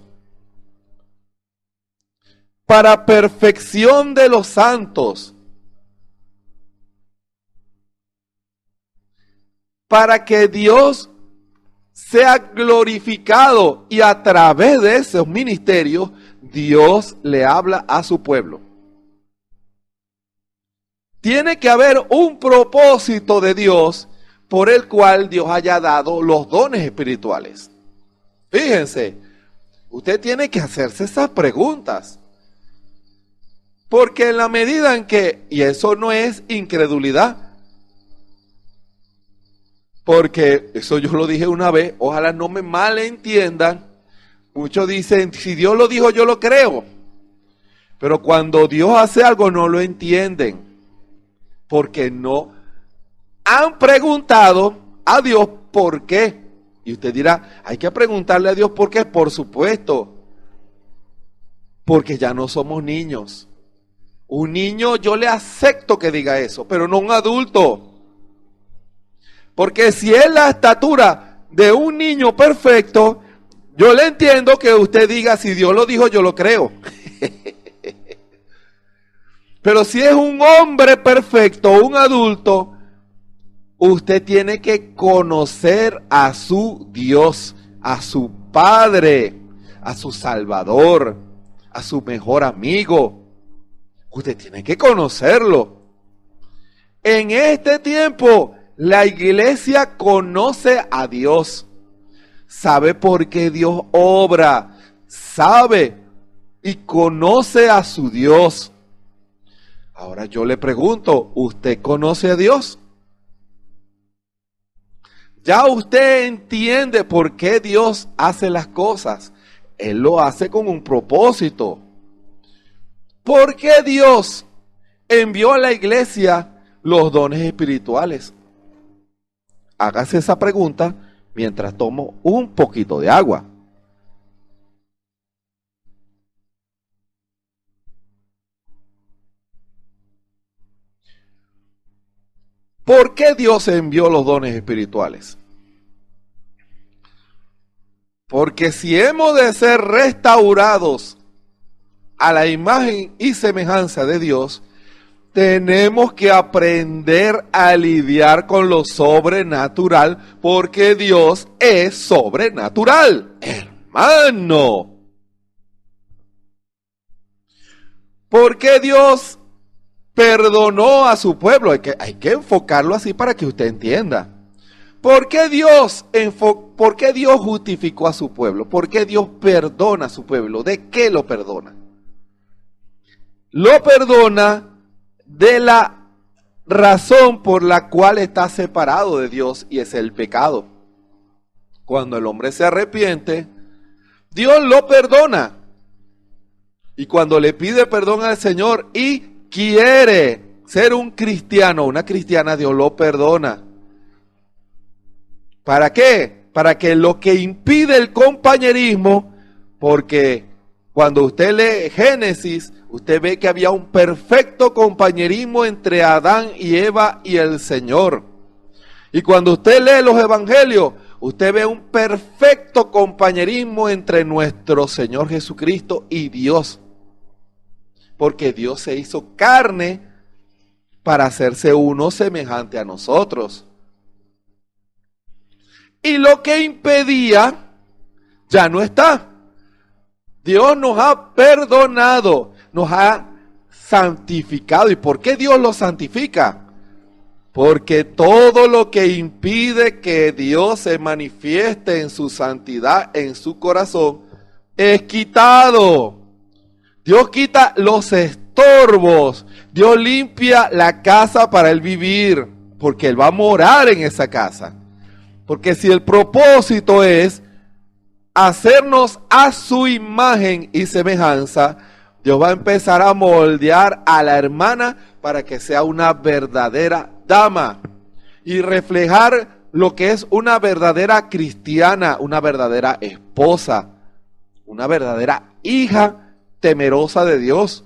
Para perfección de los santos. Para que Dios sea glorificado y a través de esos ministerios Dios le habla a su pueblo. Tiene que haber un propósito de Dios por el cual Dios haya dado los dones espirituales. Fíjense, usted tiene que hacerse esas preguntas. Porque en la medida en que, y eso no es incredulidad, porque eso yo lo dije una vez, ojalá no me malentiendan. Muchos dicen, si Dios lo dijo, yo lo creo. Pero cuando Dios hace algo no lo entienden. Porque no han preguntado a Dios por qué. Y usted dirá, hay que preguntarle a Dios por qué. Por supuesto. Porque ya no somos niños. Un niño yo le acepto que diga eso, pero no un adulto. Porque si es la estatura de un niño perfecto, yo le entiendo que usted diga, si Dios lo dijo, yo lo creo. Pero si es un hombre perfecto, un adulto, usted tiene que conocer a su Dios, a su Padre, a su Salvador, a su mejor amigo. Usted tiene que conocerlo. En este tiempo, la iglesia conoce a Dios. Sabe por qué Dios obra. Sabe y conoce a su Dios. Ahora yo le pregunto, ¿usted conoce a Dios? Ya usted entiende por qué Dios hace las cosas. Él lo hace con un propósito. ¿Por qué Dios envió a la iglesia los dones espirituales? Hágase esa pregunta mientras tomo un poquito de agua. ¿Por qué Dios envió los dones espirituales? Porque si hemos de ser restaurados a la imagen y semejanza de Dios, tenemos que aprender a lidiar con lo sobrenatural, porque Dios es sobrenatural, hermano. ¿Por qué Dios perdonó a su pueblo? Hay que enfocarlo así para que usted entienda. ¿Por qué Dios justificó a su pueblo? ¿Por qué Dios perdona a su pueblo? ¿De qué lo perdona? Lo perdona de la razón por la cual está separado de Dios, y es el pecado. Cuando el hombre se arrepiente, Dios lo perdona. Y cuando le pide perdón al Señor y quiere ser un cristiano, una cristiana, Dios lo perdona. ¿Para qué? Para que lo que impide el compañerismo, porque cuando usted lee Génesis, usted ve que había un perfecto compañerismo entre Adán y Eva y el Señor. Y cuando usted lee los evangelios, usted ve un perfecto compañerismo entre nuestro Señor Jesucristo y Dios. Porque Dios se hizo carne para hacerse uno semejante a nosotros. Y lo que impedía ya no está. Dios nos ha perdonado, nos ha santificado. ¿Y por qué Dios lo santifica? Porque todo lo que impide que Dios se manifieste en su santidad, en su corazón, es quitado. Dios quita los estorbos. Dios limpia la casa para Él vivir, porque Él va a morar en esa casa. Porque si el propósito es hacernos a su imagen y semejanza, Dios va a empezar a moldear a la hermana para que sea una verdadera dama y reflejar lo que es una verdadera cristiana, una verdadera esposa, una verdadera hija temerosa de Dios.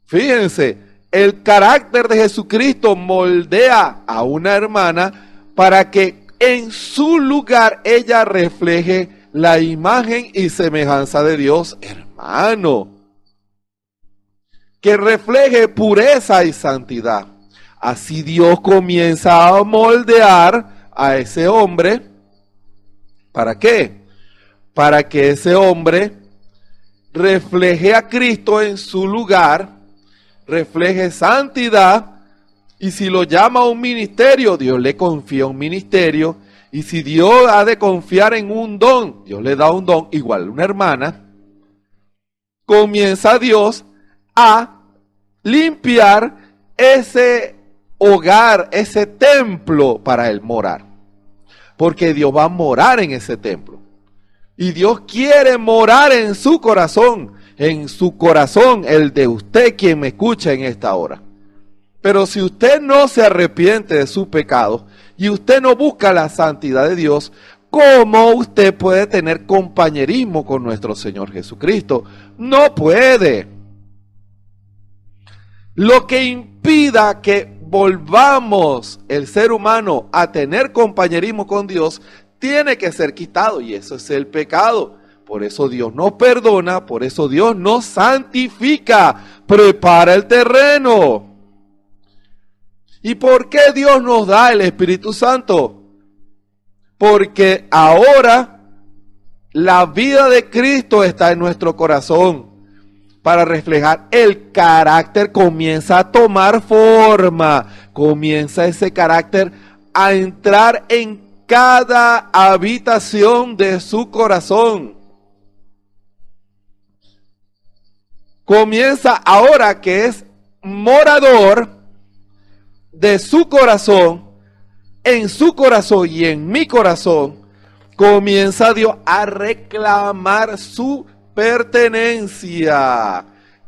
Fíjense, el carácter de Jesucristo moldea a una hermana para que en su lugar ella refleje la imagen y semejanza de Dios, hermano. Que refleje pureza y santidad. Así Dios comienza a moldear a ese hombre. ¿Para qué? Para que ese hombre refleje a Cristo en su lugar, refleje santidad, y si lo llama a un ministerio, Dios le confía un ministerio, y si Dios ha de confiar en un don, Dios le da un don, igual una hermana, comienza Dios a limpiar ese hogar, ese templo para él morar, porque Dios va a morar en ese templo. Y Dios quiere morar en su corazón, el de usted quien me escucha en esta hora. Pero si usted no se arrepiente de su pecado y usted no busca la santidad de Dios, ¿cómo usted puede tener compañerismo con nuestro Señor Jesucristo? No puede. Lo que impida que volvamos el ser humano a tener compañerismo con Dios tiene que ser quitado, y eso es el pecado. Por eso Dios nos perdona, por eso Dios nos santifica, prepara el terreno. ¿Y por qué Dios nos da el Espíritu Santo? Porque ahora la vida de Cristo está en nuestro corazón. Para reflejar el carácter, comienza a tomar forma, comienza ese carácter a entrar en cada habitación de su corazón. Comienza ahora que es morador de su corazón, en su corazón y en mi corazón, comienza Dios a reclamar su pertenencia.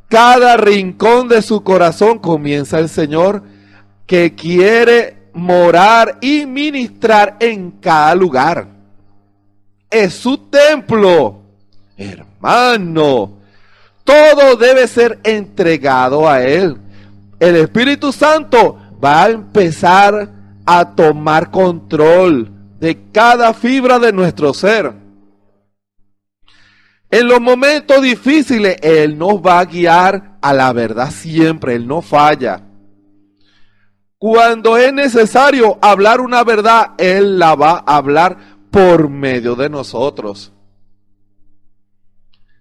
Cada rincón de su corazón comienza el Señor que quiere morar y ministrar en cada lugar. Es su templo, hermano. Todo debe ser entregado a Él. El Espíritu Santo va a empezar a tomar control de cada fibra de nuestro ser. En los momentos difíciles, Él nos va a guiar a la verdad siempre. Él no falla. Cuando es necesario hablar una verdad, Él la va a hablar por medio de nosotros.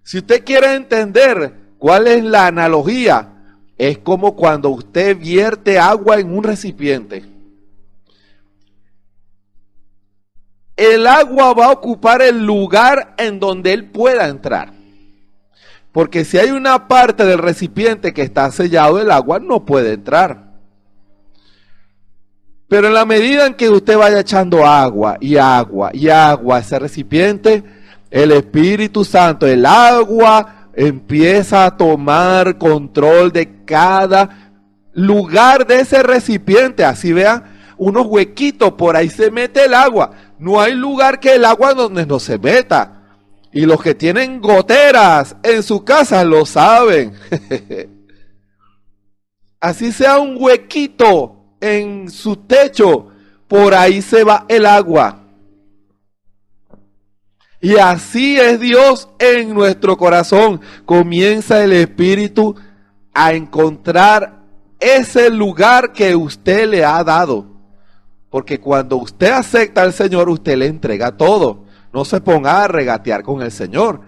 Si usted quiere entender cuál es la analogía, es como cuando usted vierte agua en un recipiente. El agua va a ocupar el lugar en donde él pueda entrar. Porque si hay una parte del recipiente que está sellado, el agua no puede entrar. Pero en la medida en que usted vaya echando agua y agua y agua a ese recipiente, el Espíritu Santo, el agua, empieza a tomar control de cada lugar de ese recipiente. Así vean, unos huequitos, por ahí se mete el agua. No hay lugar que el agua donde no se meta. Y los que tienen goteras en su casa lo saben. Así sea un huequito en su techo, por ahí se va el agua. Y así es Dios en nuestro corazón. Comienza el Espíritu a encontrar ese lugar que usted le ha dado. Porque cuando usted acepta al Señor, usted le entrega todo. No se ponga a regatear con el Señor.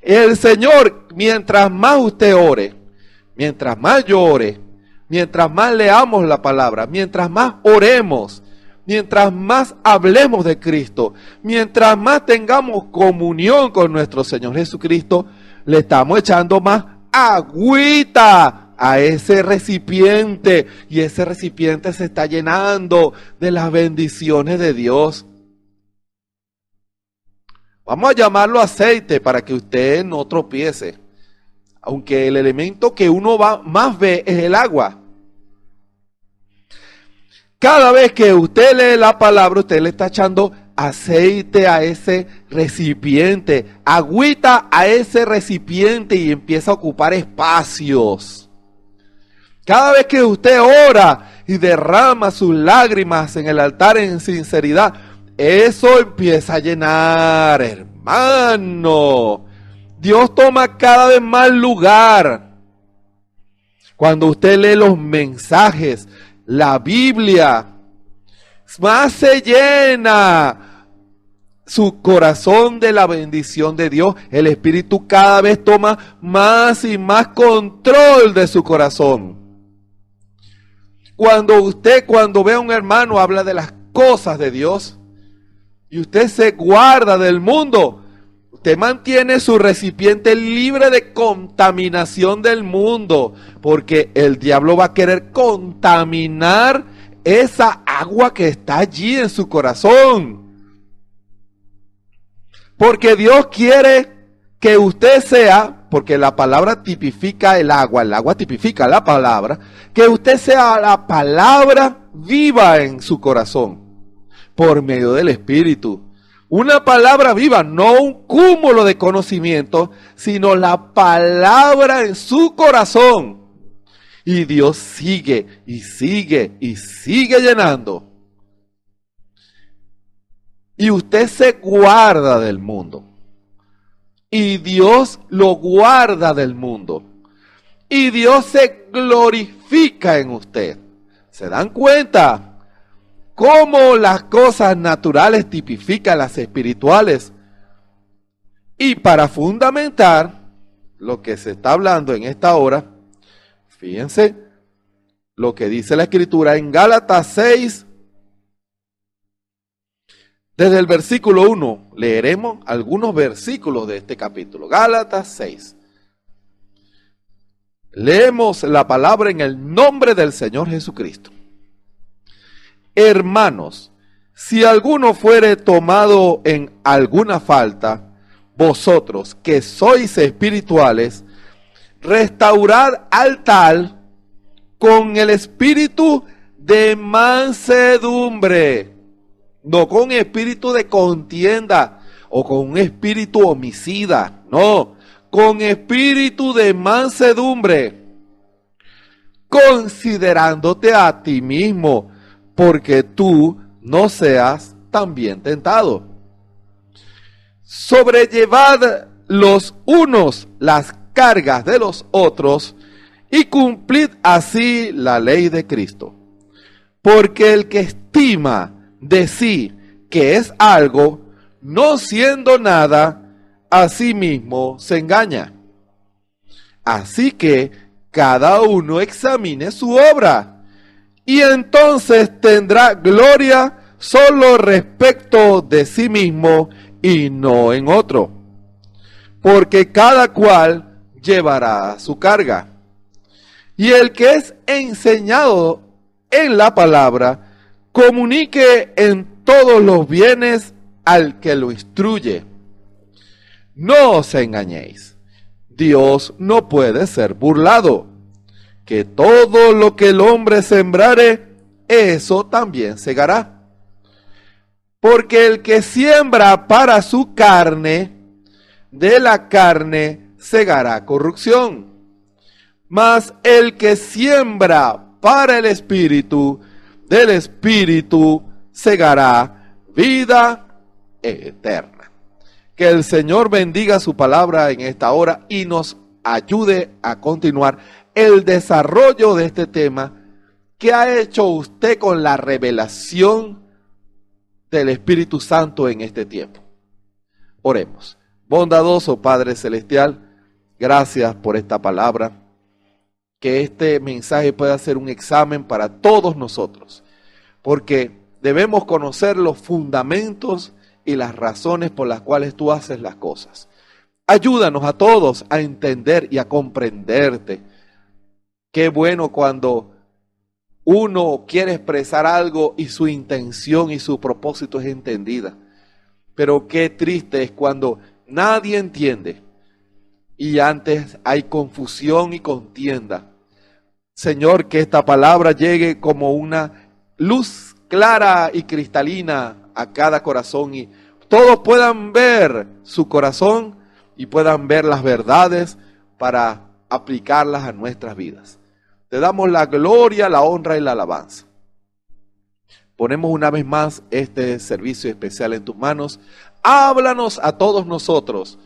El Señor, mientras más usted ore, mientras más yo ore, mientras más leamos la palabra, mientras más oremos, mientras más hablemos de Cristo, mientras más tengamos comunión con nuestro Señor Jesucristo, le estamos echando más agüita a ese recipiente, y ese recipiente se está llenando de las bendiciones de Dios. Vamos a llamarlo aceite para que usted no tropiece, aunque el elemento que uno más ve es el agua. Cada vez que usted lee la palabra, usted le está echando aceite a ese recipiente, agüita a ese recipiente y empieza a ocupar espacios. Cada vez que usted ora y derrama sus lágrimas en el altar en sinceridad, eso empieza a llenar, hermano. Dios toma cada vez más lugar. Cuando usted lee los mensajes, la Biblia, más se llena su corazón de la bendición de Dios. El Espíritu cada vez toma más y más control de su corazón. Cuando ve a un hermano, habla de las cosas de Dios y usted se guarda del mundo, usted mantiene su recipiente libre de contaminación del mundo, porque el diablo va a querer contaminar esa agua que está allí en su corazón. Porque Dios quiere que usted sea, porque la palabra tipifica el agua tipifica la palabra, que usted sea la palabra viva en su corazón, por medio del Espíritu. Una palabra viva, no un cúmulo de conocimiento, sino la palabra en su corazón. Y Dios sigue y sigue y sigue llenando. Y usted se guarda del mundo. Y Dios lo guarda del mundo. Y Dios se glorifica en usted. ¿Se dan cuenta cómo las cosas naturales tipifican las espirituales? Y para fundamentar lo que se está hablando en esta hora, fíjense lo que dice la Escritura en Gálatas 6, desde el versículo 1, leeremos algunos versículos de este capítulo. Gálatas 6. Leemos la palabra en el nombre del Señor Jesucristo. Hermanos, si alguno fuere tomado en alguna falta, vosotros que sois espirituales, restaurad al tal con el espíritu de mansedumbre, no con espíritu de contienda o con un espíritu homicida, no, con espíritu de mansedumbre, considerándote a ti mismo, porque tú no seas también tentado. Sobrellevad los unos las cargas de los otros y cumplid así la ley de Cristo. Porque el que estima de sí que es algo, no siendo nada, a sí mismo se engaña. Así que cada uno examine su obra, y entonces tendrá gloria solo respecto de sí mismo y no en otro. Porque cada cual llevará su carga. Y el que es enseñado en la palabra, comunique en todos los bienes al que lo instruye. No os engañéis, Dios no puede ser burlado, que todo lo que el hombre sembrare, eso también segará. Porque el que siembra para su carne, de la carne segará corrupción. Mas el que siembra para el Espíritu, del Espíritu segará vida eterna. Que el Señor bendiga su palabra en esta hora y nos ayude a continuar el desarrollo de este tema que ha hecho usted con la revelación del Espíritu Santo en este tiempo. Oremos. Bondadoso Padre Celestial, gracias por esta palabra. Que este mensaje pueda ser un examen para todos nosotros, porque debemos conocer los fundamentos y las razones por las cuales tú haces las cosas. Ayúdanos a todos a entender y a comprenderte. Qué bueno cuando uno quiere expresar algo y su intención y su propósito es entendida. Pero qué triste es cuando nadie entiende y antes hay confusión y contienda. Señor, que esta palabra llegue como una luz clara y cristalina a cada corazón y todos puedan ver su corazón y puedan ver las verdades para aplicarlas a nuestras vidas. Te damos la gloria, la honra y la alabanza. Ponemos una vez más este servicio especial en tus manos. Háblanos a todos nosotros,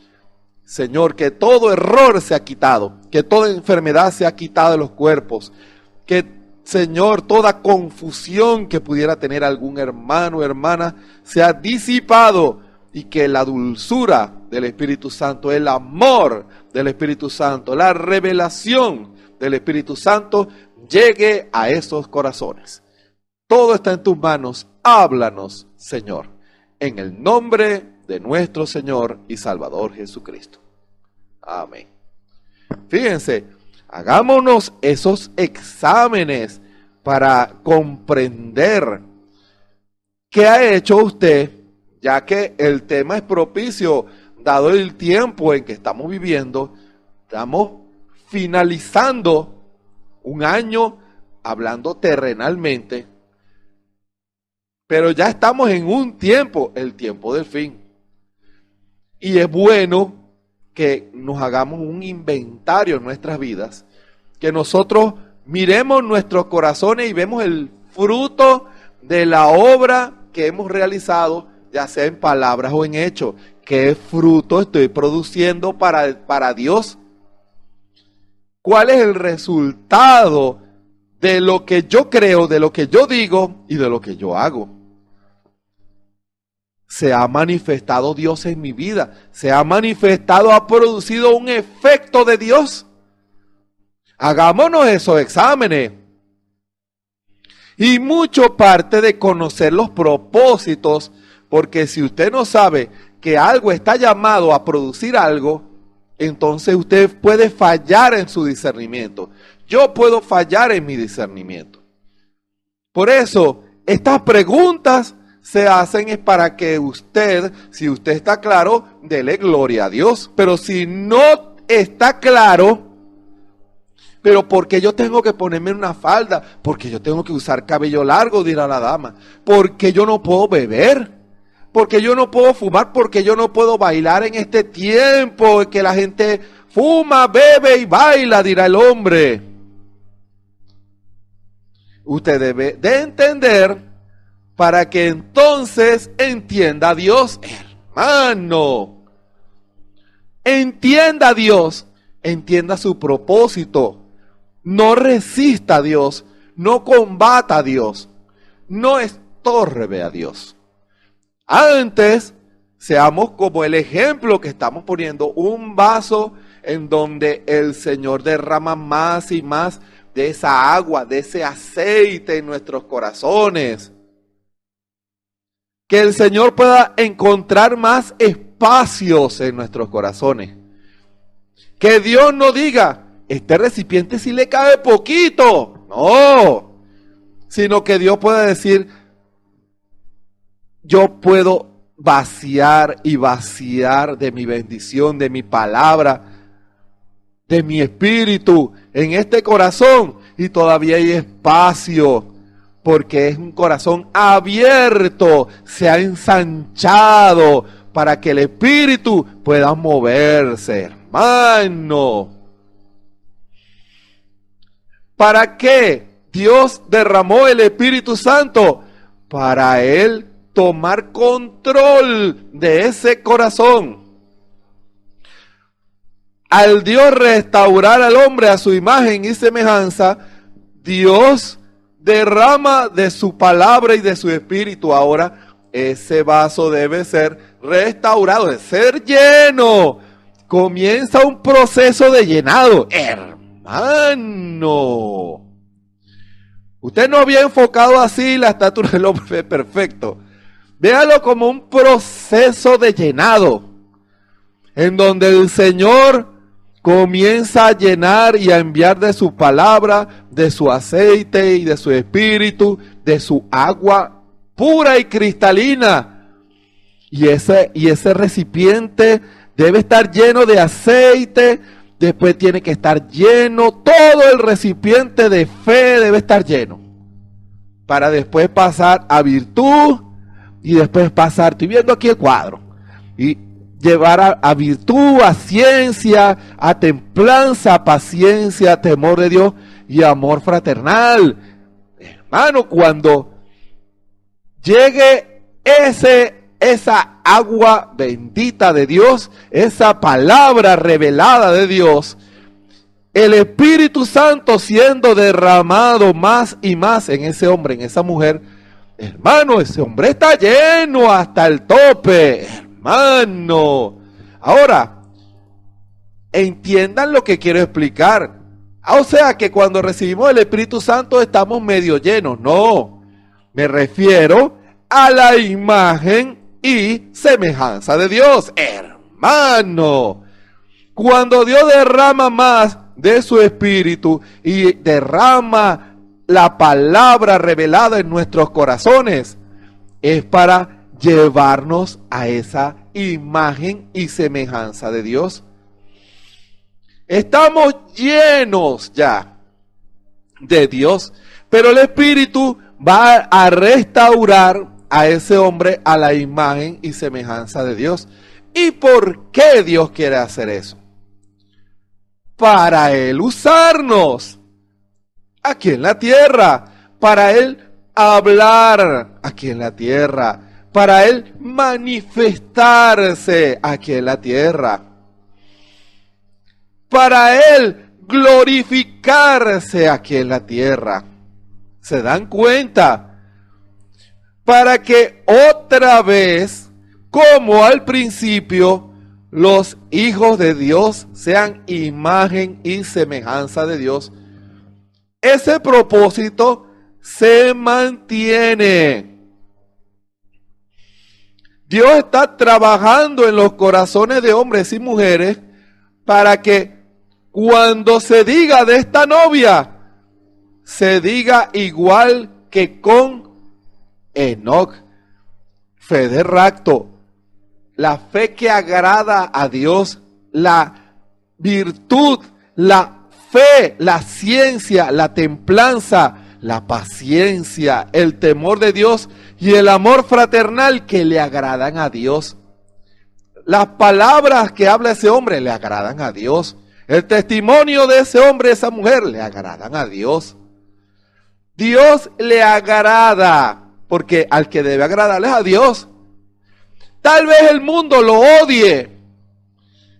Señor, que todo error se ha quitado, que toda enfermedad se ha quitado de los cuerpos, que, Señor, toda confusión que pudiera tener algún hermano o hermana se ha disipado y que la dulzura del Espíritu Santo, el amor del Espíritu Santo, la revelación del Espíritu Santo llegue a esos corazones. Todo está en tus manos. Háblanos, Señor, en el nombre de nuestro Señor y Salvador Jesucristo. Amén. Fíjense, hagámonos esos exámenes para comprender qué ha hecho usted, ya que el tema es propicio, dado el tiempo en que estamos viviendo. Estamos finalizando un año hablando terrenalmente, pero ya estamos en un tiempo, el tiempo del fin. Y es bueno que nos hagamos un inventario en nuestras vidas, que nosotros miremos nuestros corazones y vemos el fruto de la obra que hemos realizado, ya sea en palabras o en hechos. ¿Qué fruto estoy produciendo para Dios? ¿Cuál es el resultado de lo que yo creo, de lo que yo digo y de lo que yo hago? Se ha manifestado Dios en mi vida, se ha manifestado, ha producido un efecto de Dios. Hagámonos esos exámenes. Y mucho parte de conocer los propósitos, porque si usted no sabe que algo está llamado a producir algo, entonces usted puede fallar en su discernimiento. Yo puedo fallar en mi discernimiento. Por eso, estas preguntas se hacen es para que usted, si usted está claro, dele gloria a Dios. Pero si no está claro, pero ¿por qué yo tengo que ponerme una falda? ¿Porque yo tengo que usar cabello largo? Dirá la dama. ¿Por qué yo no puedo beber? ¿Por qué yo no puedo fumar? ¿Por qué yo no puedo bailar en este tiempo en que la gente fuma, bebe y baila? Dirá el hombre. Usted debe de entender para que entonces entienda a Dios, hermano. Entienda a Dios, entienda su propósito. No resista a Dios, no combata a Dios, no estorbe a Dios. Antes, seamos como el ejemplo que estamos poniendo, un vaso en donde el Señor derrama más y más de esa agua, de ese aceite en nuestros corazones. Que el Señor pueda encontrar más espacios en nuestros corazones. Que Dios no diga, este recipiente sí le cabe poquito. No. Sino que Dios pueda decir, yo puedo vaciar y vaciar de mi bendición, de mi palabra, de mi espíritu en este corazón. Y todavía hay espacio. Porque es un corazón abierto, se ha ensanchado para que el Espíritu pueda moverse, hermano. ¿Para qué Dios derramó el Espíritu Santo? Para Él tomar control de ese corazón. Al Dios restaurar al hombre a su imagen y semejanza, Dios derrama de su palabra y de su espíritu. Ahora ese vaso debe ser restaurado, debe ser lleno. Comienza un proceso de llenado. Hermano, usted no había enfocado así la estatura del hombre perfecto. Véalo como un proceso de llenado, en donde el Señor comienza a llenar y a enviar de su palabra, de su aceite y de su espíritu, de su agua pura y cristalina. Y ese recipiente debe estar lleno de aceite, después tiene que estar lleno, todo el recipiente de fe debe estar lleno, para después pasar a virtud, y después pasar, estoy viendo aquí el cuadro, y llevar a virtud, a ciencia, a templanza, a paciencia, a temor de Dios y amor fraternal. Hermano, cuando llegue esa agua bendita de Dios, esa palabra revelada de Dios, el Espíritu Santo siendo derramado más y más en ese hombre, en esa mujer, hermano, ese hombre está lleno hasta el tope, hermano. Ahora, entiendan lo que quiero explicar. O sea que cuando recibimos el Espíritu Santo estamos medio llenos. No, me refiero a la imagen y semejanza de Dios, hermano. Cuando Dios derrama más de su Espíritu y derrama la palabra revelada en nuestros corazones, es para llevarnos a esa imagen y semejanza de Dios. Estamos llenos ya de Dios, pero el Espíritu va a restaurar a ese hombre a la imagen y semejanza de Dios. ¿Y por qué Dios quiere hacer eso? Para Él usarnos aquí en la tierra, para Él hablar aquí en la tierra, para Él manifestarse aquí en la tierra, para Él glorificarse aquí en la tierra. ¿Se dan cuenta? Para que otra vez, como al principio, los hijos de Dios sean imagen y semejanza de Dios. Ese propósito se mantiene. Dios está trabajando en los corazones de hombres y mujeres para que cuando se diga de esta novia, se diga igual que con Enoc, fe de rapto, la fe que agrada a Dios, la virtud, la fe, la ciencia, la templanza, la paciencia, el temor de Dios y el amor fraternal que le agradan a Dios. Las palabras que habla ese hombre le agradan a Dios. El testimonio de ese hombre, esa mujer, le agradan a Dios. Dios le agrada, porque al que debe agradarle es a Dios. Tal vez el mundo lo odie.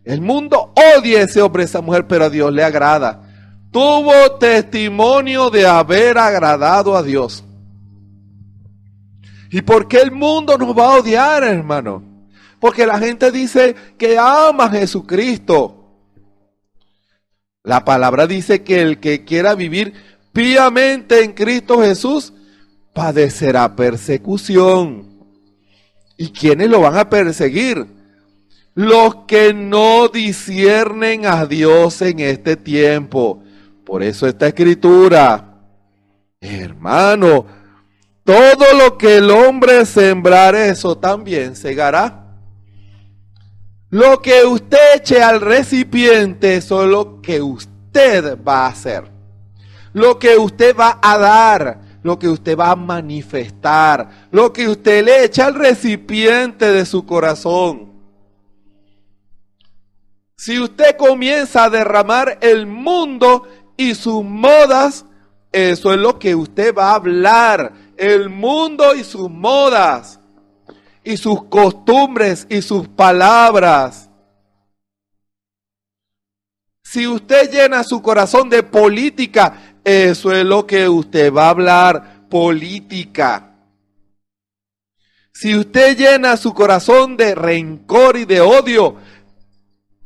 El mundo odia a ese hombre, esa mujer, pero a Dios le agrada. Tuvo testimonio de haber agradado a Dios. ¿Y por qué el mundo nos va a odiar, hermano? Porque la gente dice que ama a Jesucristo. La palabra dice que el que quiera vivir piamente en Cristo Jesús padecerá persecución. ¿Y quiénes lo van a perseguir? Los que no disciernen a Dios en este tiempo. Por eso esta escritura, hermano, todo lo que el hombre sembrar, eso también segará. Lo que usted eche al recipiente, eso es lo que usted va a hacer. Lo que usted va a dar, lo que usted va a manifestar, lo que usted le echa al recipiente de su corazón. Si usted comienza a derramar el mundo y sus modas, eso es lo que usted va a hablar. El mundo y sus modas, y sus costumbres y sus palabras. Si usted llena su corazón de política, eso es lo que usted va a hablar, política. Si usted llena su corazón de rencor y de odio,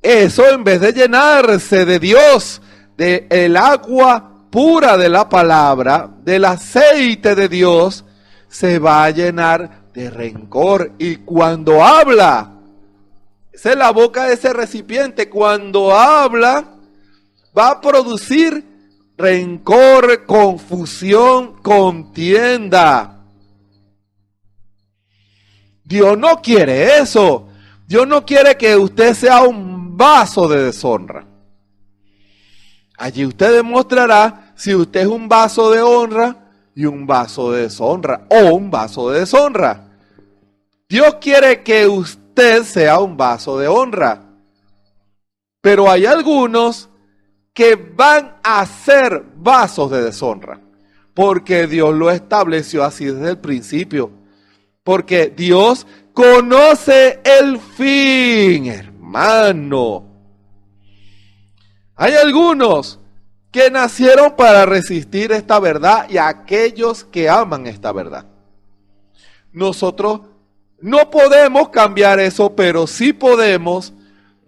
eso en vez de llenarse de Dios, de el agua pura de la palabra, del aceite de Dios, se va a llenar de rencor. Y cuando habla, esa es la boca de ese recipiente, cuando habla, va a producir rencor, confusión, contienda. Dios no quiere eso. Dios no quiere que usted sea un vaso de deshonra. Allí usted demostrará si usted es un vaso de honra y un vaso de deshonra, o un vaso de deshonra. Dios quiere que usted sea un vaso de honra. Pero hay algunos que van a ser vasos de deshonra. Porque Dios lo estableció así desde el principio. Porque Dios conoce el fin, hermano. Hay algunos que nacieron para resistir esta verdad y aquellos que aman esta verdad. Nosotros no podemos cambiar eso, pero sí podemos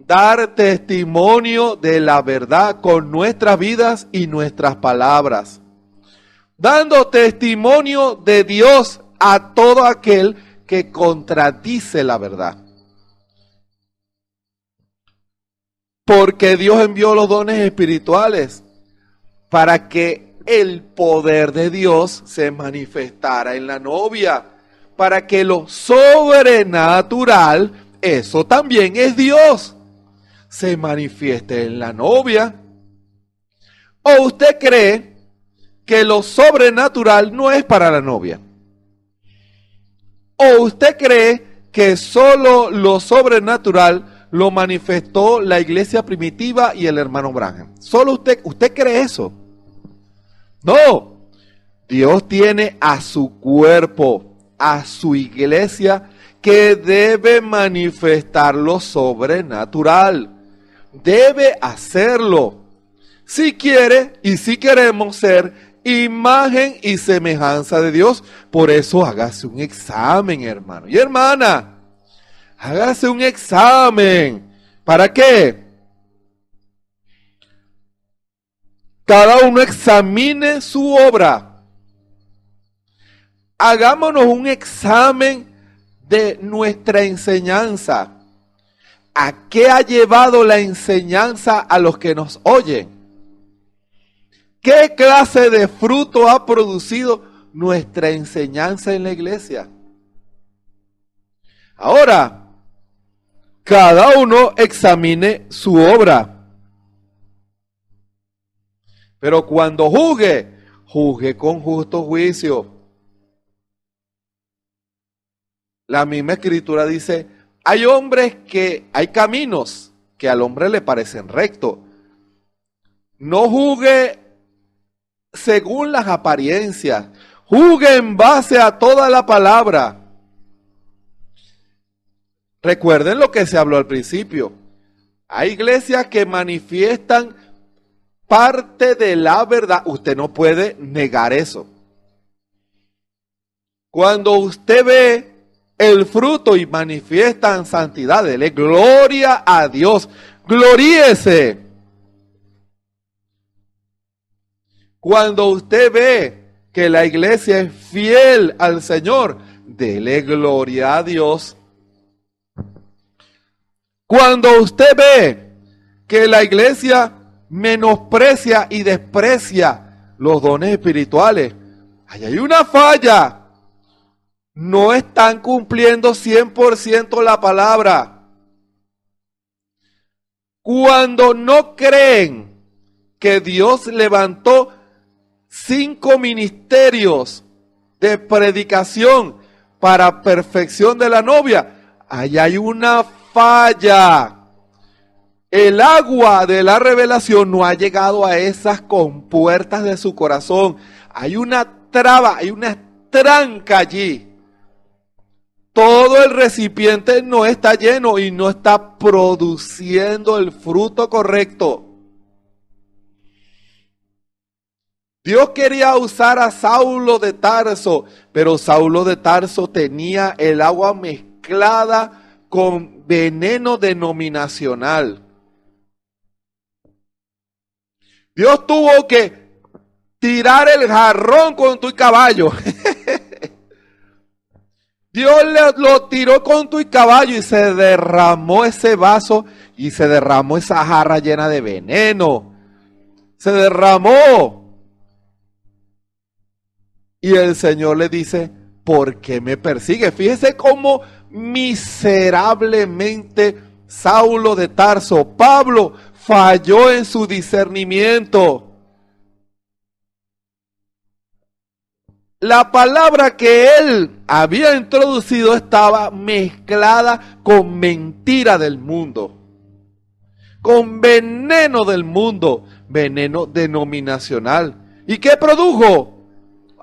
dar testimonio de la verdad con nuestras vidas y nuestras palabras. Dando testimonio de Dios a todo aquel que contradice la verdad. Porque Dios envió los dones espirituales para que el poder de Dios se manifestara en la novia. Para que lo sobrenatural, eso también es Dios, se manifieste en la novia. ¿O usted cree que lo sobrenatural no es para la novia? ¿O usted cree que solo lo sobrenatural lo manifestó la iglesia primitiva y el hermano Branham? ¿Solo usted cree eso? No, Dios tiene a su cuerpo, a su iglesia, que debe manifestar lo sobrenatural. Debe hacerlo. Si quiere y si queremos ser imagen y semejanza de Dios, por eso hágase un examen, hermano y hermana. Hágase un examen. ¿Para qué? Cada uno examine su obra. Hagámonos un examen de nuestra enseñanza. ¿A qué ha llevado la enseñanza a los que nos oyen? ¿Qué clase de fruto ha producido nuestra enseñanza en la iglesia? Ahora, cada uno examine su obra. Pero cuando juzgue, juzgue con justo juicio. La misma escritura dice, hay caminos que al hombre le parecen rectos. No juzgue según las apariencias, juzgue en base a toda la palabra. Recuerden lo que se habló al principio. Hay iglesias que manifiestan parte de la verdad. Usted no puede negar eso. Cuando usted ve el fruto y manifiestan santidad, dele gloria a Dios, gloríese. Cuando usted ve que la iglesia es fiel al Señor, dele gloria a Dios. Cuando usted ve que la iglesia menosprecia y desprecia los dones espirituales, ahí hay una falla. No están cumpliendo 100% la palabra. Cuando no creen que Dios levantó 5 ministerios de predicación para perfección de la novia, ahí hay una falla. El agua de la revelación no ha llegado a esas compuertas de su corazón. Hay una traba, hay una tranca allí. Todo el recipiente no está lleno y no está produciendo el fruto correcto. Dios quería usar a Saulo de Tarso, pero Saulo de Tarso tenía el agua mezclada con veneno denominacional. Dios tuvo que tirar el jarrón con tu caballo. Dios lo tiró con tu caballo y se derramó ese vaso y se derramó esa jarra llena de veneno. Se derramó. Y el Señor le dice, ¿por qué me persigue? Fíjese cómo miserablemente Saulo de Tarso, Pablo, falló en su discernimiento. la palabra que él había introducido estaba mezclada con mentira del mundo, con veneno del mundo, veneno denominacional. ¿Y qué produjo?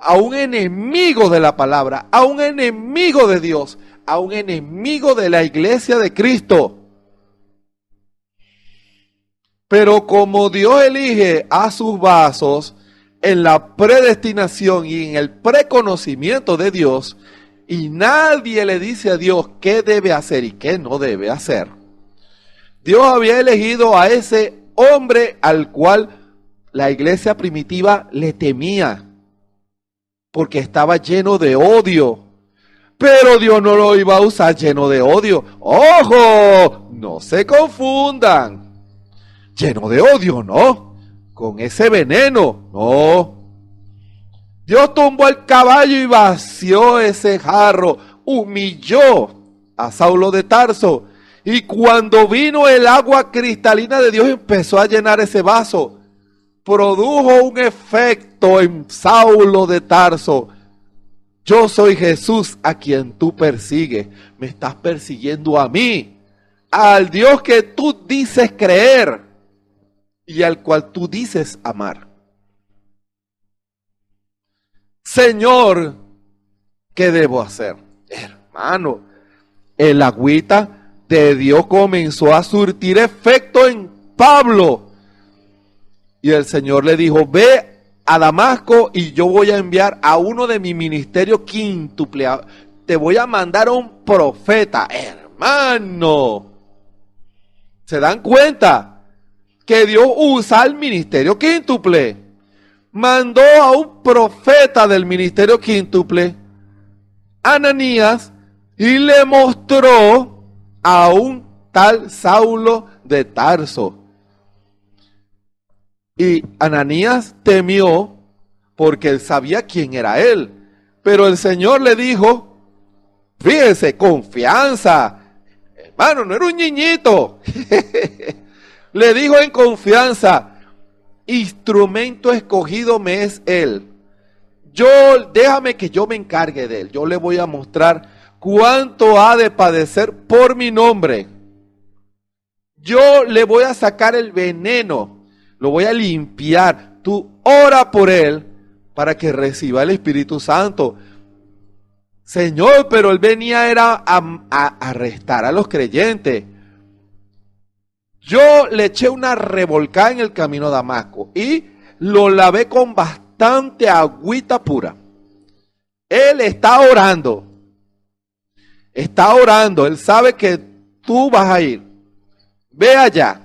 A un enemigo de la palabra, a un enemigo de Dios, a un enemigo de la iglesia de Cristo. Pero como Dios elige a sus vasos en la predestinación y en el preconocimiento de Dios, y nadie le dice a Dios qué debe hacer y qué no debe hacer, Dios había elegido a ese hombre al cual la iglesia primitiva le temía, porque estaba lleno de odio. Pero Dios no lo iba a usar lleno de odio. ¡Ojo! No se confundan. Lleno de odio, no. Con ese veneno, no. Dios tumbó el caballo y vació ese jarro. Humilló a Saulo de Tarso. Y cuando vino el agua cristalina de Dios, empezó a llenar ese vaso. Produjo un efecto en Saulo de Tarso. Yo soy Jesús a quien tú persigues. Me estás persiguiendo a mí, al Dios que tú dices creer y al cual tú dices amar. Señor, ¿qué debo hacer? Hermano, el agüita de Dios comenzó a surtir efecto en Pablo. Y el Señor le dijo, ve a Damasco y yo voy a enviar a uno de mi ministerio quíntuple. Te voy a mandar a un profeta. Hermano, ¿se dan cuenta que Dios usa el ministerio quíntuple? Mandó a un profeta del ministerio quíntuple, Ananías, y le mostró a un tal Saulo de Tarso. Y Ananías temió porque él sabía quién era él. Pero el Señor le dijo, fíjese, confianza. Hermano, no era un niñito. Le dijo en confianza, instrumento escogido me es él. Déjame que yo me encargue de él. Yo le voy a mostrar cuánto ha de padecer por mi nombre. Yo le voy a sacar el veneno. Lo voy a limpiar. Tú ora por él para que reciba el Espíritu Santo. Señor, pero él venía era a arrestar a los creyentes. Yo le eché una revolcada en el camino a Damasco y lo lavé con bastante agüita pura. Él está orando. Está orando. Él sabe que tú vas a ir. Ve allá.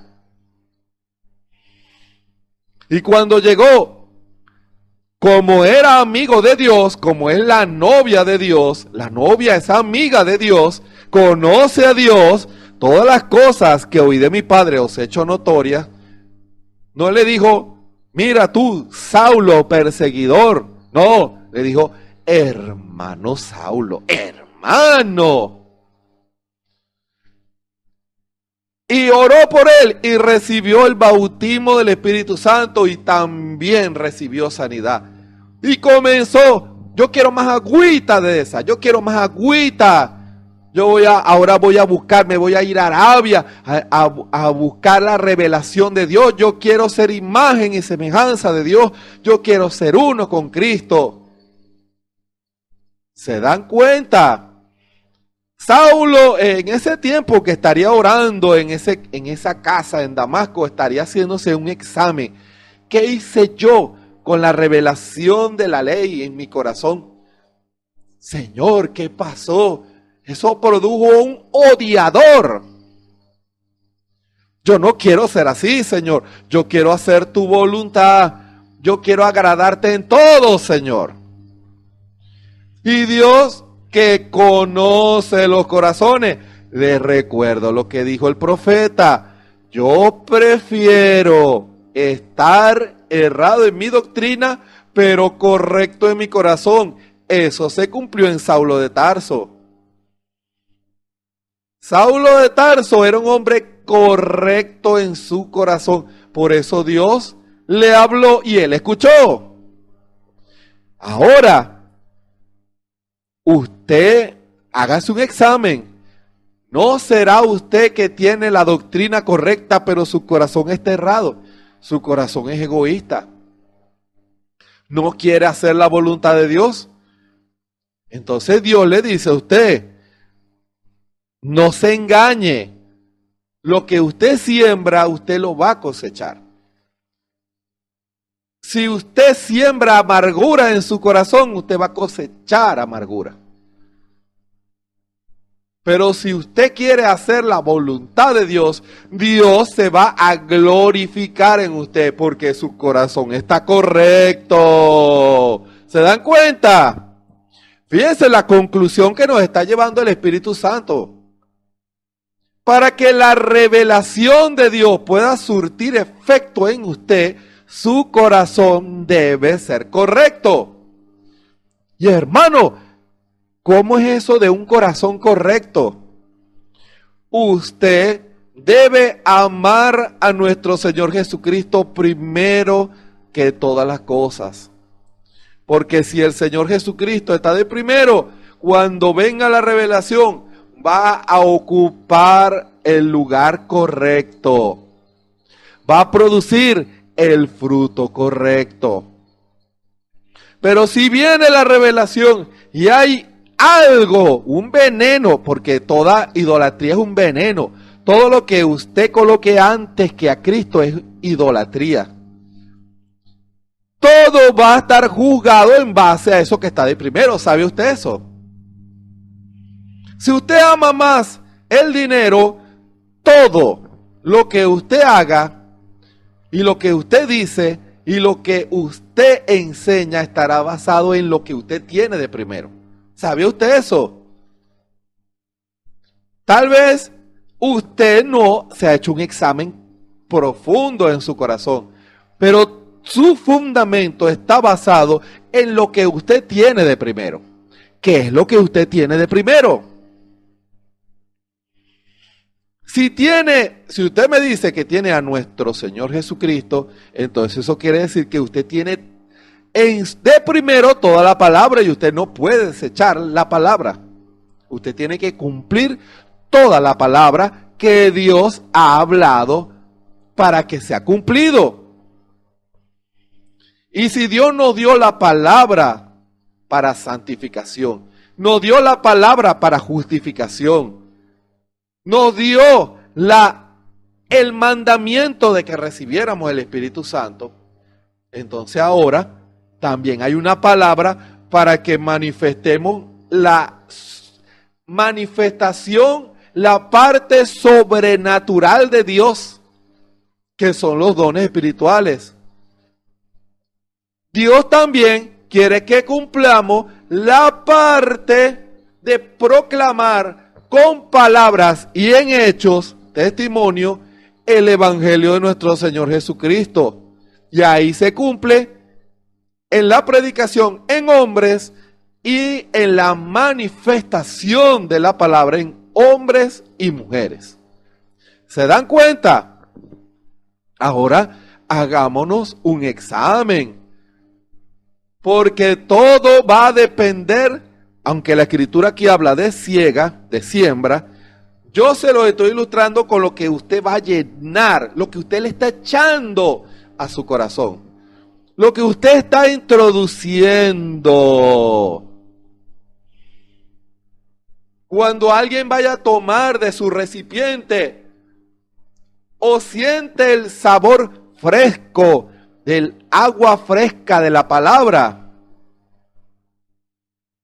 Y cuando llegó, como era amigo de Dios, como es la novia de Dios, la novia es amiga de Dios, conoce a Dios, todas las cosas que oí de mi padre os he hecho notorias, no le dijo, mira tú, Saulo, perseguidor. No, le dijo, hermano Saulo, hermano. Y oró por él y recibió el bautismo del Espíritu Santo y también recibió sanidad. Y comenzó, yo quiero más agüita de esa, yo quiero más agüita. Ahora voy a buscar, me voy a ir a Arabia a buscar la revelación de Dios. Yo quiero ser imagen y semejanza de Dios. Yo quiero ser uno con Cristo. ¿Se dan cuenta? Saulo en ese tiempo que estaría orando en esa casa en Damasco, estaría haciéndose un examen. ¿Qué hice yo con la revelación de la ley en mi corazón? Señor, ¿qué pasó? Eso produjo un odiador. Yo no quiero ser así, Señor. Yo quiero hacer tu voluntad. Yo quiero agradarte en todo, Señor. Y Dios, que conoce los corazones, les recuerdo lo que dijo el profeta. Yo prefiero estar errado en mi doctrina, pero correcto en mi corazón. Eso se cumplió en Saulo de Tarso. Saulo de Tarso era un hombre correcto en su corazón. Por eso Dios le habló y él escuchó. Ahora, usted hágase un examen. No será usted que tiene la doctrina correcta, pero su corazón está errado. Su corazón es egoísta. No quiere hacer la voluntad de Dios. Entonces Dios le dice a usted, no se engañe. Lo que usted siembra, usted lo va a cosechar. Si usted siembra amargura en su corazón, usted va a cosechar amargura. Pero si usted quiere hacer la voluntad de Dios, Dios se va a glorificar en usted porque su corazón está correcto. ¿Se dan cuenta? Fíjense la conclusión que nos está llevando el Espíritu Santo. Para que la revelación de Dios pueda surtir efecto en usted, su corazón debe ser correcto. Y hermano, ¿cómo es eso de un corazón correcto? Usted debe amar a nuestro Señor Jesucristo primero que todas las cosas. Porque si el Señor Jesucristo está de primero, cuando venga la revelación, va a ocupar el lugar correcto. Va a producir el fruto correcto. Pero si viene la revelación y hay algo, un veneno, porque toda idolatría es un veneno. Todo lo que usted coloque antes que a Cristo es idolatría. Todo va a estar juzgado en base a eso que está de primero. ¿Sabe usted eso? Si usted ama más el dinero, todo lo que usted haga y lo que usted dice y lo que usted enseña estará basado en lo que usted tiene de primero. ¿Sabe usted eso? Tal vez usted no se ha hecho un examen profundo en su corazón, pero su fundamento está basado en lo que usted tiene de primero. ¿Qué es lo que usted tiene de primero? Si usted me dice que tiene a nuestro Señor Jesucristo, entonces eso quiere decir que usted tiene de primero toda la palabra y usted no puede desechar la palabra. Usted tiene que cumplir toda la palabra que Dios ha hablado para que sea cumplido. Y si Dios nos dio la palabra para santificación, nos dio la palabra para justificación, nos dio el mandamiento de que recibiéramos el Espíritu Santo, entonces ahora también hay una palabra para que manifestemos la manifestación, la parte sobrenatural de Dios, que son los dones espirituales. Dios también quiere que cumplamos la parte de proclamar con palabras y en hechos, testimonio, el evangelio de nuestro Señor Jesucristo. Y ahí se cumple en la predicación en hombres y en la manifestación de la palabra en hombres y mujeres. ¿Se dan cuenta? Ahora hagámonos un examen, porque todo va a depender, aunque la escritura aquí habla de siembra, yo se lo estoy ilustrando con lo que usted va a llenar, lo que usted le está echando a su corazón, lo que usted está introduciendo. Cuando alguien vaya a tomar de su recipiente o siente el sabor fresco del agua fresca de la palabra,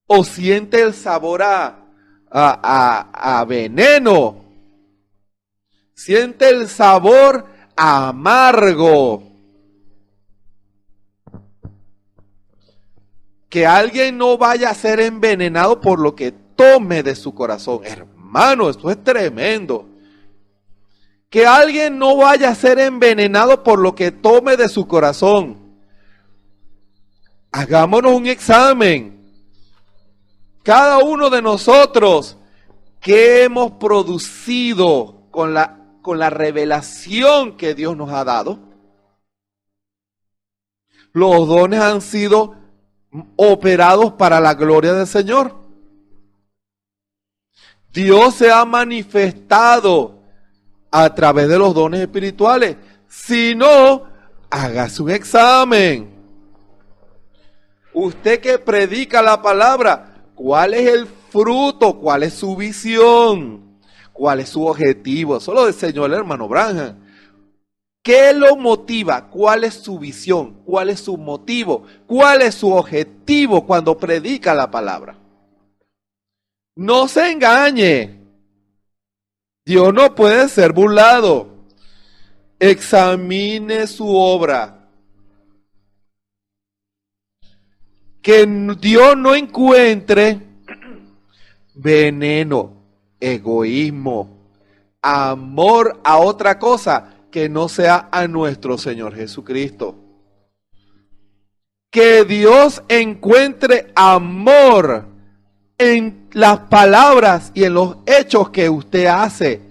o siente el sabor a veneno, siente el sabor amargo, que alguien no vaya a ser envenenado por lo que tome de su corazón. Hermano, esto es tremendo. Que alguien no vaya a ser envenenado por lo que tome de su corazón. Hagámonos un examen. Cada uno de nosotros, ¿qué hemos producido con la revelación que Dios nos ha dado? Los dones han sido operados para la gloria del Señor. Dios se ha manifestado a través de los dones espirituales. Si no, hágase un examen. Usted que predica la palabra, ¿cuál es el fruto? ¿Cuál es su visión? ¿Cuál es su objetivo? Eso lo enseñó el hermano Branham. ¿Qué lo motiva? ¿Cuál es su visión? ¿Cuál es su motivo? ¿Cuál es su objetivo cuando predica la palabra? No se engañe. Dios no puede ser burlado. Examine su obra. Que Dios no encuentre veneno, egoísmo, amor a otra cosa que no sea a nuestro Señor Jesucristo. Que Dios encuentre amor en las palabras y en los hechos que usted hace.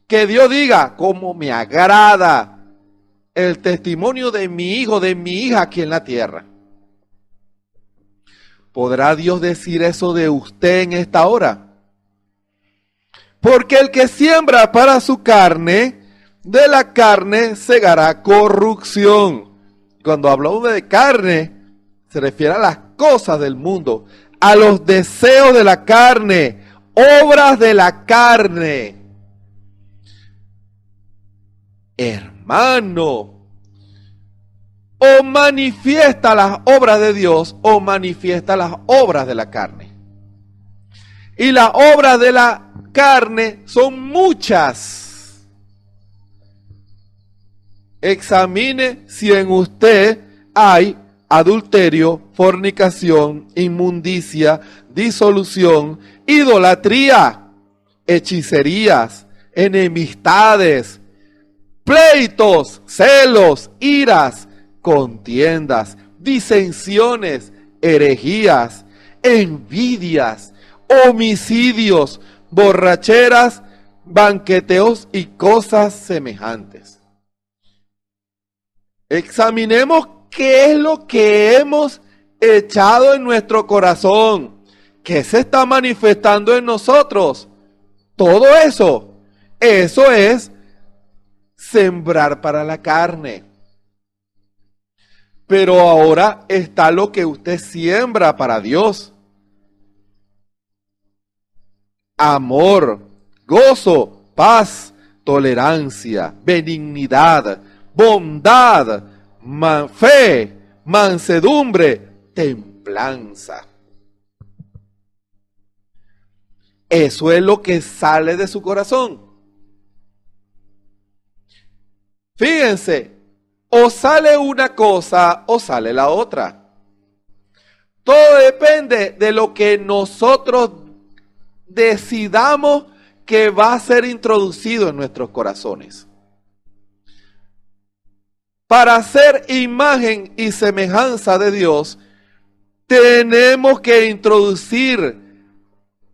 Que Dios diga, cómo me agrada el testimonio de mi hijo, de mi hija aquí en la tierra. ¿Podrá Dios decir eso de usted en esta hora? Porque el que siembra para su carne, de la carne segará corrupción. Cuando hablamos de carne, se refiere a las cosas del mundo, a los deseos de la carne, obras de la carne. Hermano, o manifiesta las obras de Dios o manifiesta las obras de la carne. Y las obras de la carne son muchas. Examine si en usted hay adulterio, fornicación, inmundicia, disolución, idolatría, hechicerías, enemistades, pleitos, celos, iras, contiendas, disensiones, herejías, envidias, homicidios, borracheras, banqueteos y cosas semejantes. Examinemos qué es lo que hemos echado en nuestro corazón, qué se está manifestando en nosotros. Todo eso es sembrar para la carne. Pero ahora está lo que usted siembra para Dios. Amor, gozo, paz, tolerancia, benignidad, bondad, fe, mansedumbre, templanza. Eso es lo que sale de su corazón. Fíjense, o sale una cosa o sale la otra. Todo depende de lo que nosotros decidamos que va a ser introducido en nuestros corazones. Para ser imagen y semejanza de Dios, tenemos que introducir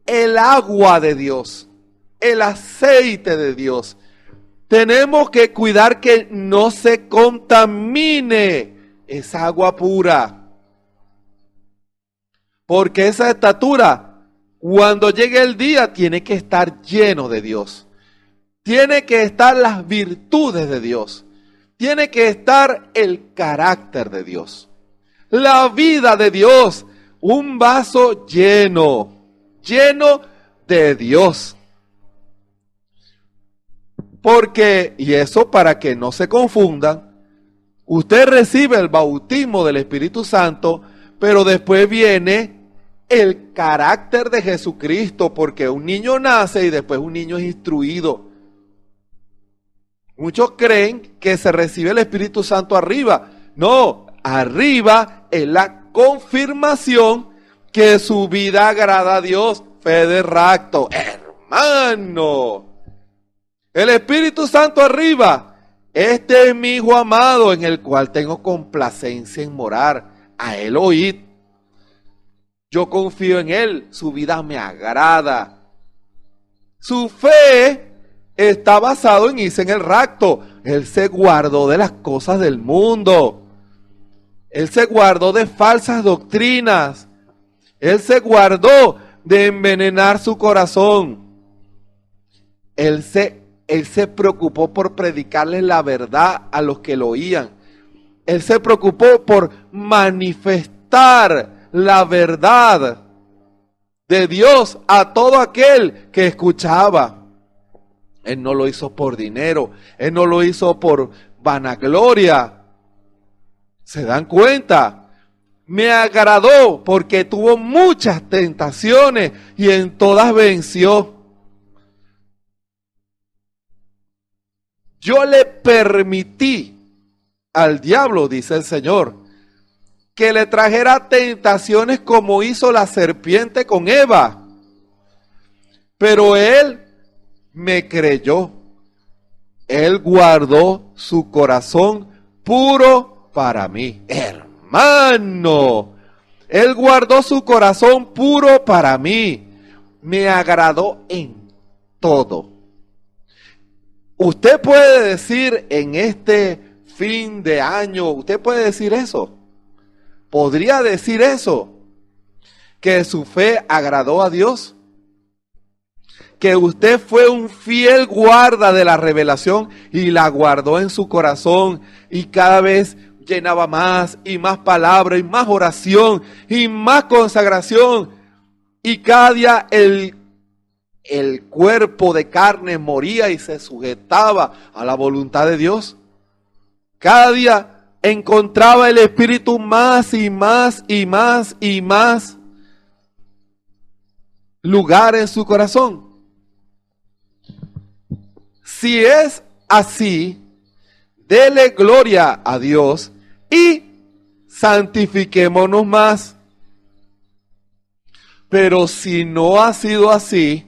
el agua de Dios, el aceite de Dios. Tenemos que cuidar que no se contamine esa agua pura. Porque esa estatura, cuando llegue el día, tiene que estar lleno de Dios. Tiene que estar las virtudes de Dios. Tiene que estar el carácter de Dios. La vida de Dios. Un vaso lleno de Dios. Porque, y eso para que no se confundan, usted recibe el bautismo del Espíritu Santo, pero después viene el carácter de Jesucristo, porque un niño nace y después un niño es instruido. Muchos creen que se recibe el Espíritu Santo arriba. No, arriba es la confirmación que su vida agrada a Dios. Fe de rapto, hermano. El Espíritu Santo arriba. Este es mi Hijo amado en el cual tengo complacencia en morar. A Él oíd. Yo confío en Él. Su vida me agrada. Su fe está basado en irse en el rapto. Él se guardó de las cosas del mundo. Él se guardó de falsas doctrinas. Él se guardó de envenenar su corazón. Él se preocupó por predicarles la verdad a los que lo oían. Él se preocupó por manifestar la verdad de Dios a todo aquel que escuchaba. Él no lo hizo por dinero, Él no lo hizo por vanagloria. ¿Se dan cuenta? Me agradó porque tuvo muchas tentaciones y en todas venció. Yo le permití al diablo, dice el Señor, que le trajera tentaciones como hizo la serpiente con Eva. Pero él me creyó. Él guardó su corazón puro para mí. Hermano, él guardó su corazón puro para mí. Me agradó en todo. Usted puede decir en este fin de año, usted puede decir eso. ¿Podría decir eso? Que su fe agradó a Dios. Que usted fue un fiel guarda de la revelación y la guardó en su corazón y cada vez llenaba más y más palabra y más oración y más consagración. Y cada día el cuerpo de carne moría y se sujetaba a la voluntad de Dios. Cada día encontraba el Espíritu más y más y más y más lugar en su corazón. Si es así, dele gloria a Dios y santifiquémonos más. Pero si no ha sido así,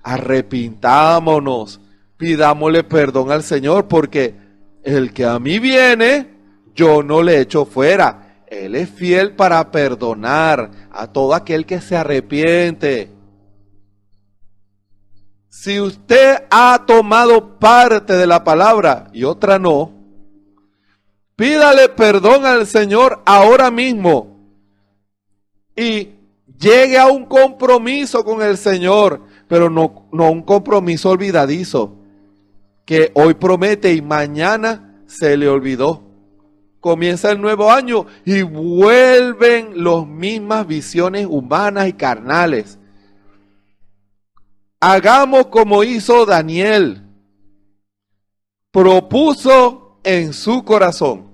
arrepintámonos, pidámosle perdón al Señor, porque el que a mí viene, yo no le echo fuera. Él es fiel para perdonar a todo aquel que se arrepiente. Si usted ha tomado parte de la palabra y otra no, pídale perdón al Señor ahora mismo y llegue a un compromiso con el Señor, pero no un compromiso olvidadizo, que hoy promete y mañana se le olvidó. Comienza el nuevo año y vuelven las mismas visiones humanas y carnales. Hagamos como hizo Daniel. Propuso en su corazón.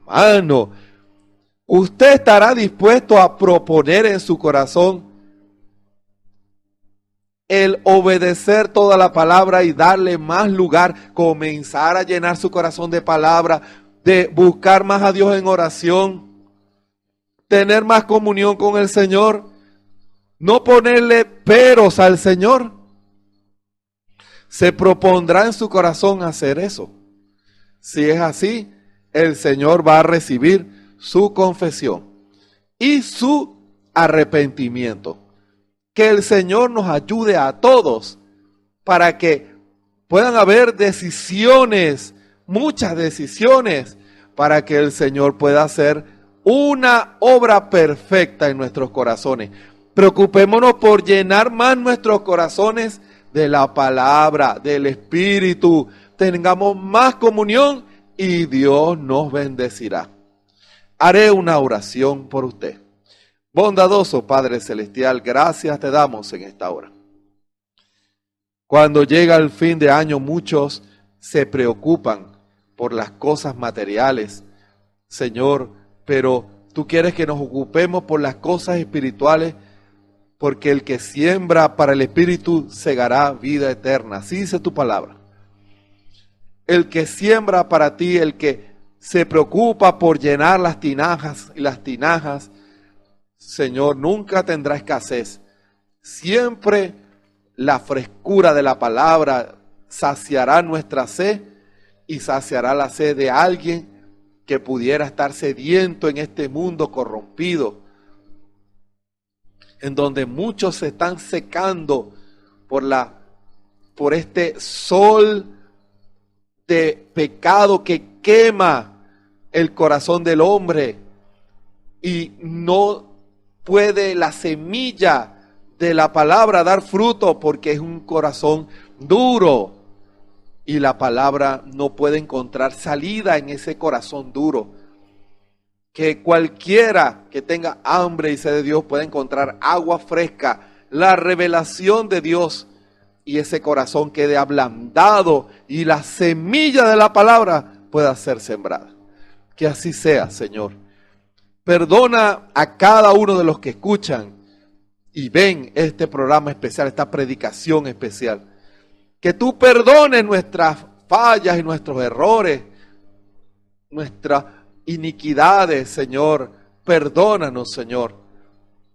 Hermano, usted estará dispuesto a proponer en su corazón el obedecer toda la palabra y darle más lugar, comenzar a llenar su corazón de palabra, de buscar más a Dios en oración, tener más comunión con el Señor, no ponerle peros al Señor. Se propondrá en su corazón hacer eso. Si es así, el Señor va a recibir su confesión y su arrepentimiento. Que el Señor nos ayude a todos para que puedan haber decisiones, muchas decisiones, para que el Señor pueda hacer una obra perfecta en nuestros corazones. Preocupémonos por llenar más nuestros corazones de la palabra, del Espíritu. Tengamos más comunión y Dios nos bendecirá. Haré una oración por usted. Bondadoso Padre Celestial, gracias te damos en esta hora. Cuando llega el fin de año, muchos se preocupan por las cosas materiales, Señor, pero tú quieres que nos ocupemos por las cosas espirituales, porque el que siembra para el Espíritu segará vida eterna. Así dice tu palabra. El que siembra para ti, el que se preocupa por llenar las tinajas y las tinajas, Señor, nunca tendrá escasez. Siempre la frescura de la palabra saciará nuestra sed y saciará la sed de alguien que pudiera estar sediento en este mundo corrompido, en donde muchos se están secando por este sol de pecado que quema el corazón del hombre y no puede la semilla de la palabra dar fruto porque es un corazón duro. Y la palabra no puede encontrar salida en ese corazón duro. Que cualquiera que tenga hambre y sed de Dios pueda encontrar agua fresca, la revelación de Dios, y ese corazón quede ablandado y la semilla de la palabra pueda ser sembrada. Que así sea, Señor. Perdona a cada uno de los que escuchan y ven este programa especial, esta predicación especial. Que tú perdones nuestras fallas y nuestros errores, nuestras iniquidades, Señor. Perdónanos, Señor,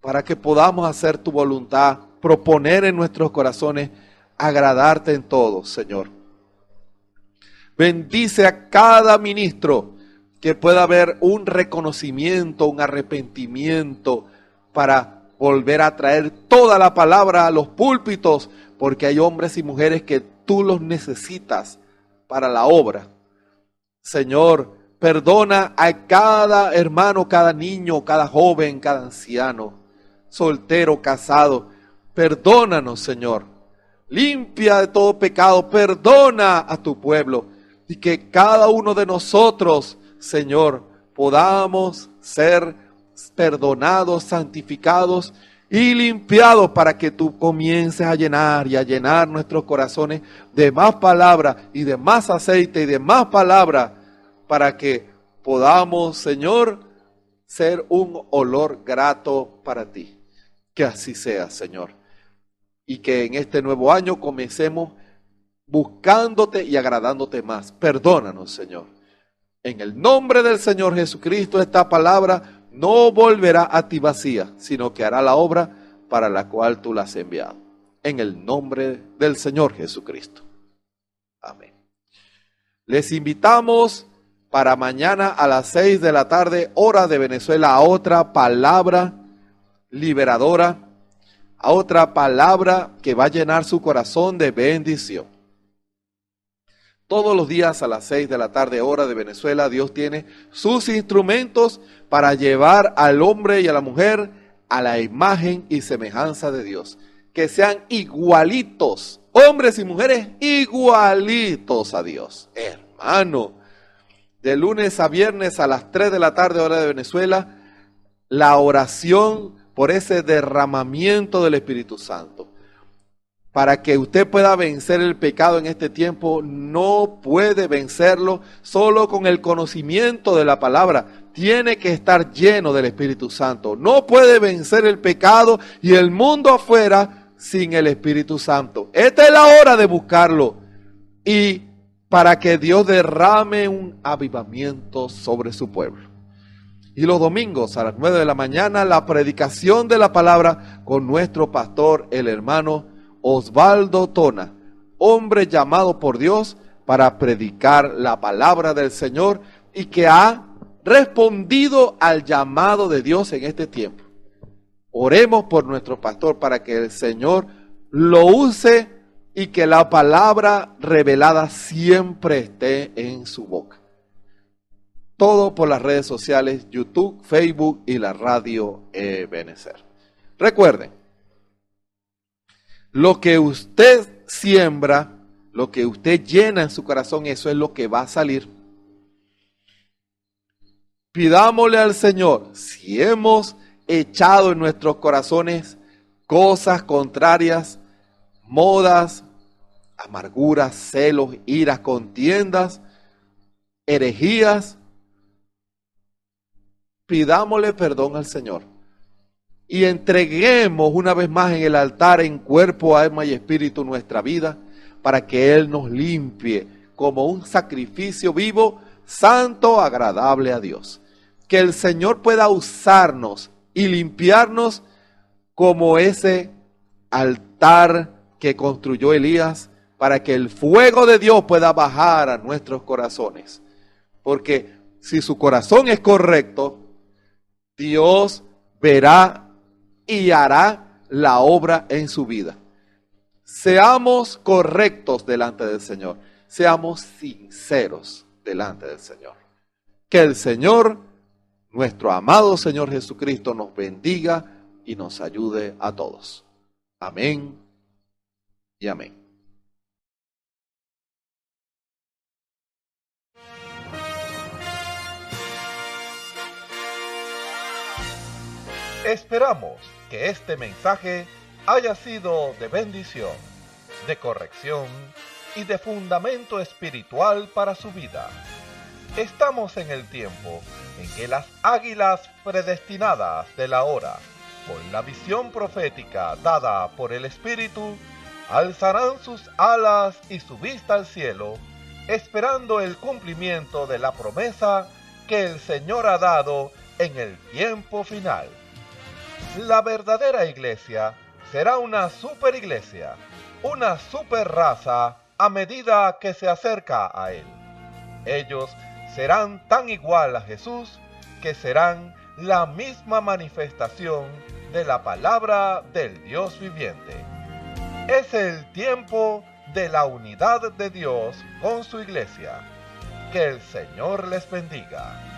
para que podamos hacer tu voluntad, proponer en nuestros corazones agradarte en todo, Señor. Bendice a cada ministro, que pueda haber un reconocimiento, un arrepentimiento para volver a traer toda la palabra a los púlpitos, porque hay hombres y mujeres que tú los necesitas para la obra. Señor, perdona a cada hermano, cada niño, cada joven, cada anciano, soltero, casado. Perdónanos, Señor. Limpia de todo pecado, perdona a tu pueblo. Y que cada uno de nosotros, Señor, podamos ser perdonados, santificados y limpiados para que tú comiences a llenar y a llenar nuestros corazones de más palabra y de más aceite y de más palabra, para que podamos, Señor, ser un olor grato para ti. Que así sea, Señor. Y que en este nuevo año comencemos buscándote y agradándote más. Perdónanos, Señor. En el nombre del Señor Jesucristo, esta palabra no volverá a ti vacía, sino que hará la obra para la cual tú la has enviado. En el nombre del Señor Jesucristo. Amén. Les invitamos para mañana a las 6 de la tarde, hora de Venezuela, a otra palabra liberadora, a otra palabra que va a llenar su corazón de bendición. Todos los días a las 6 de la tarde, hora de Venezuela, Dios tiene sus instrumentos para llevar al hombre y a la mujer a la imagen y semejanza de Dios. Que sean igualitos, hombres y mujeres igualitos a Dios. Hermano, de lunes a viernes a las 3 de la tarde, hora de Venezuela, la oración por ese derramamiento del Espíritu Santo. Para que usted pueda vencer el pecado en este tiempo, no puede vencerlo solo con el conocimiento de la palabra. Tiene que estar lleno del Espíritu Santo. No puede vencer el pecado y el mundo afuera sin el Espíritu Santo. Esta es la hora de buscarlo. Y para que Dios derrame un avivamiento sobre su pueblo. Y los domingos a las 9 de la mañana, la predicación de la palabra con nuestro pastor, el hermano Osvaldo Tona, hombre llamado por Dios para predicar la palabra del Señor y que ha respondido al llamado de Dios en este tiempo. Oremos por nuestro pastor para que el Señor lo use y que la palabra revelada siempre esté en su boca. Todo por las redes sociales, YouTube, Facebook y la radio Ebenezer. Recuerden, lo que usted siembra, lo que usted llena en su corazón, eso es lo que va a salir. Pidámosle al Señor, si hemos echado en nuestros corazones cosas contrarias, modas, amarguras, celos, iras, contiendas, herejías, pidámosle perdón al Señor. Y entreguemos una vez más en el altar, en cuerpo, alma y espíritu, nuestra vida, para que Él nos limpie como un sacrificio vivo, santo, agradable a Dios. Que el Señor pueda usarnos y limpiarnos como ese altar que construyó Elías, para que el fuego de Dios pueda bajar a nuestros corazones. Porque si su corazón es correcto, Dios verá y hará la obra en su vida. Seamos correctos delante del Señor. Seamos sinceros delante del Señor. Que el Señor, nuestro amado Señor Jesucristo, nos bendiga y nos ayude a todos. Amén y amén. Esperamos que este mensaje haya sido de bendición, de corrección y de fundamento espiritual para su vida. Estamos en el tiempo en que las águilas predestinadas de la hora, con la visión profética dada por el Espíritu, alzarán sus alas y su vista al cielo, esperando el cumplimiento de la promesa que el Señor ha dado en el tiempo final. La verdadera iglesia será una superiglesia, una super raza a medida que se acerca a Él. Ellos serán tan igual a Jesús que serán la misma manifestación de la palabra del Dios viviente. Es el tiempo de la unidad de Dios con su iglesia. Que el Señor les bendiga.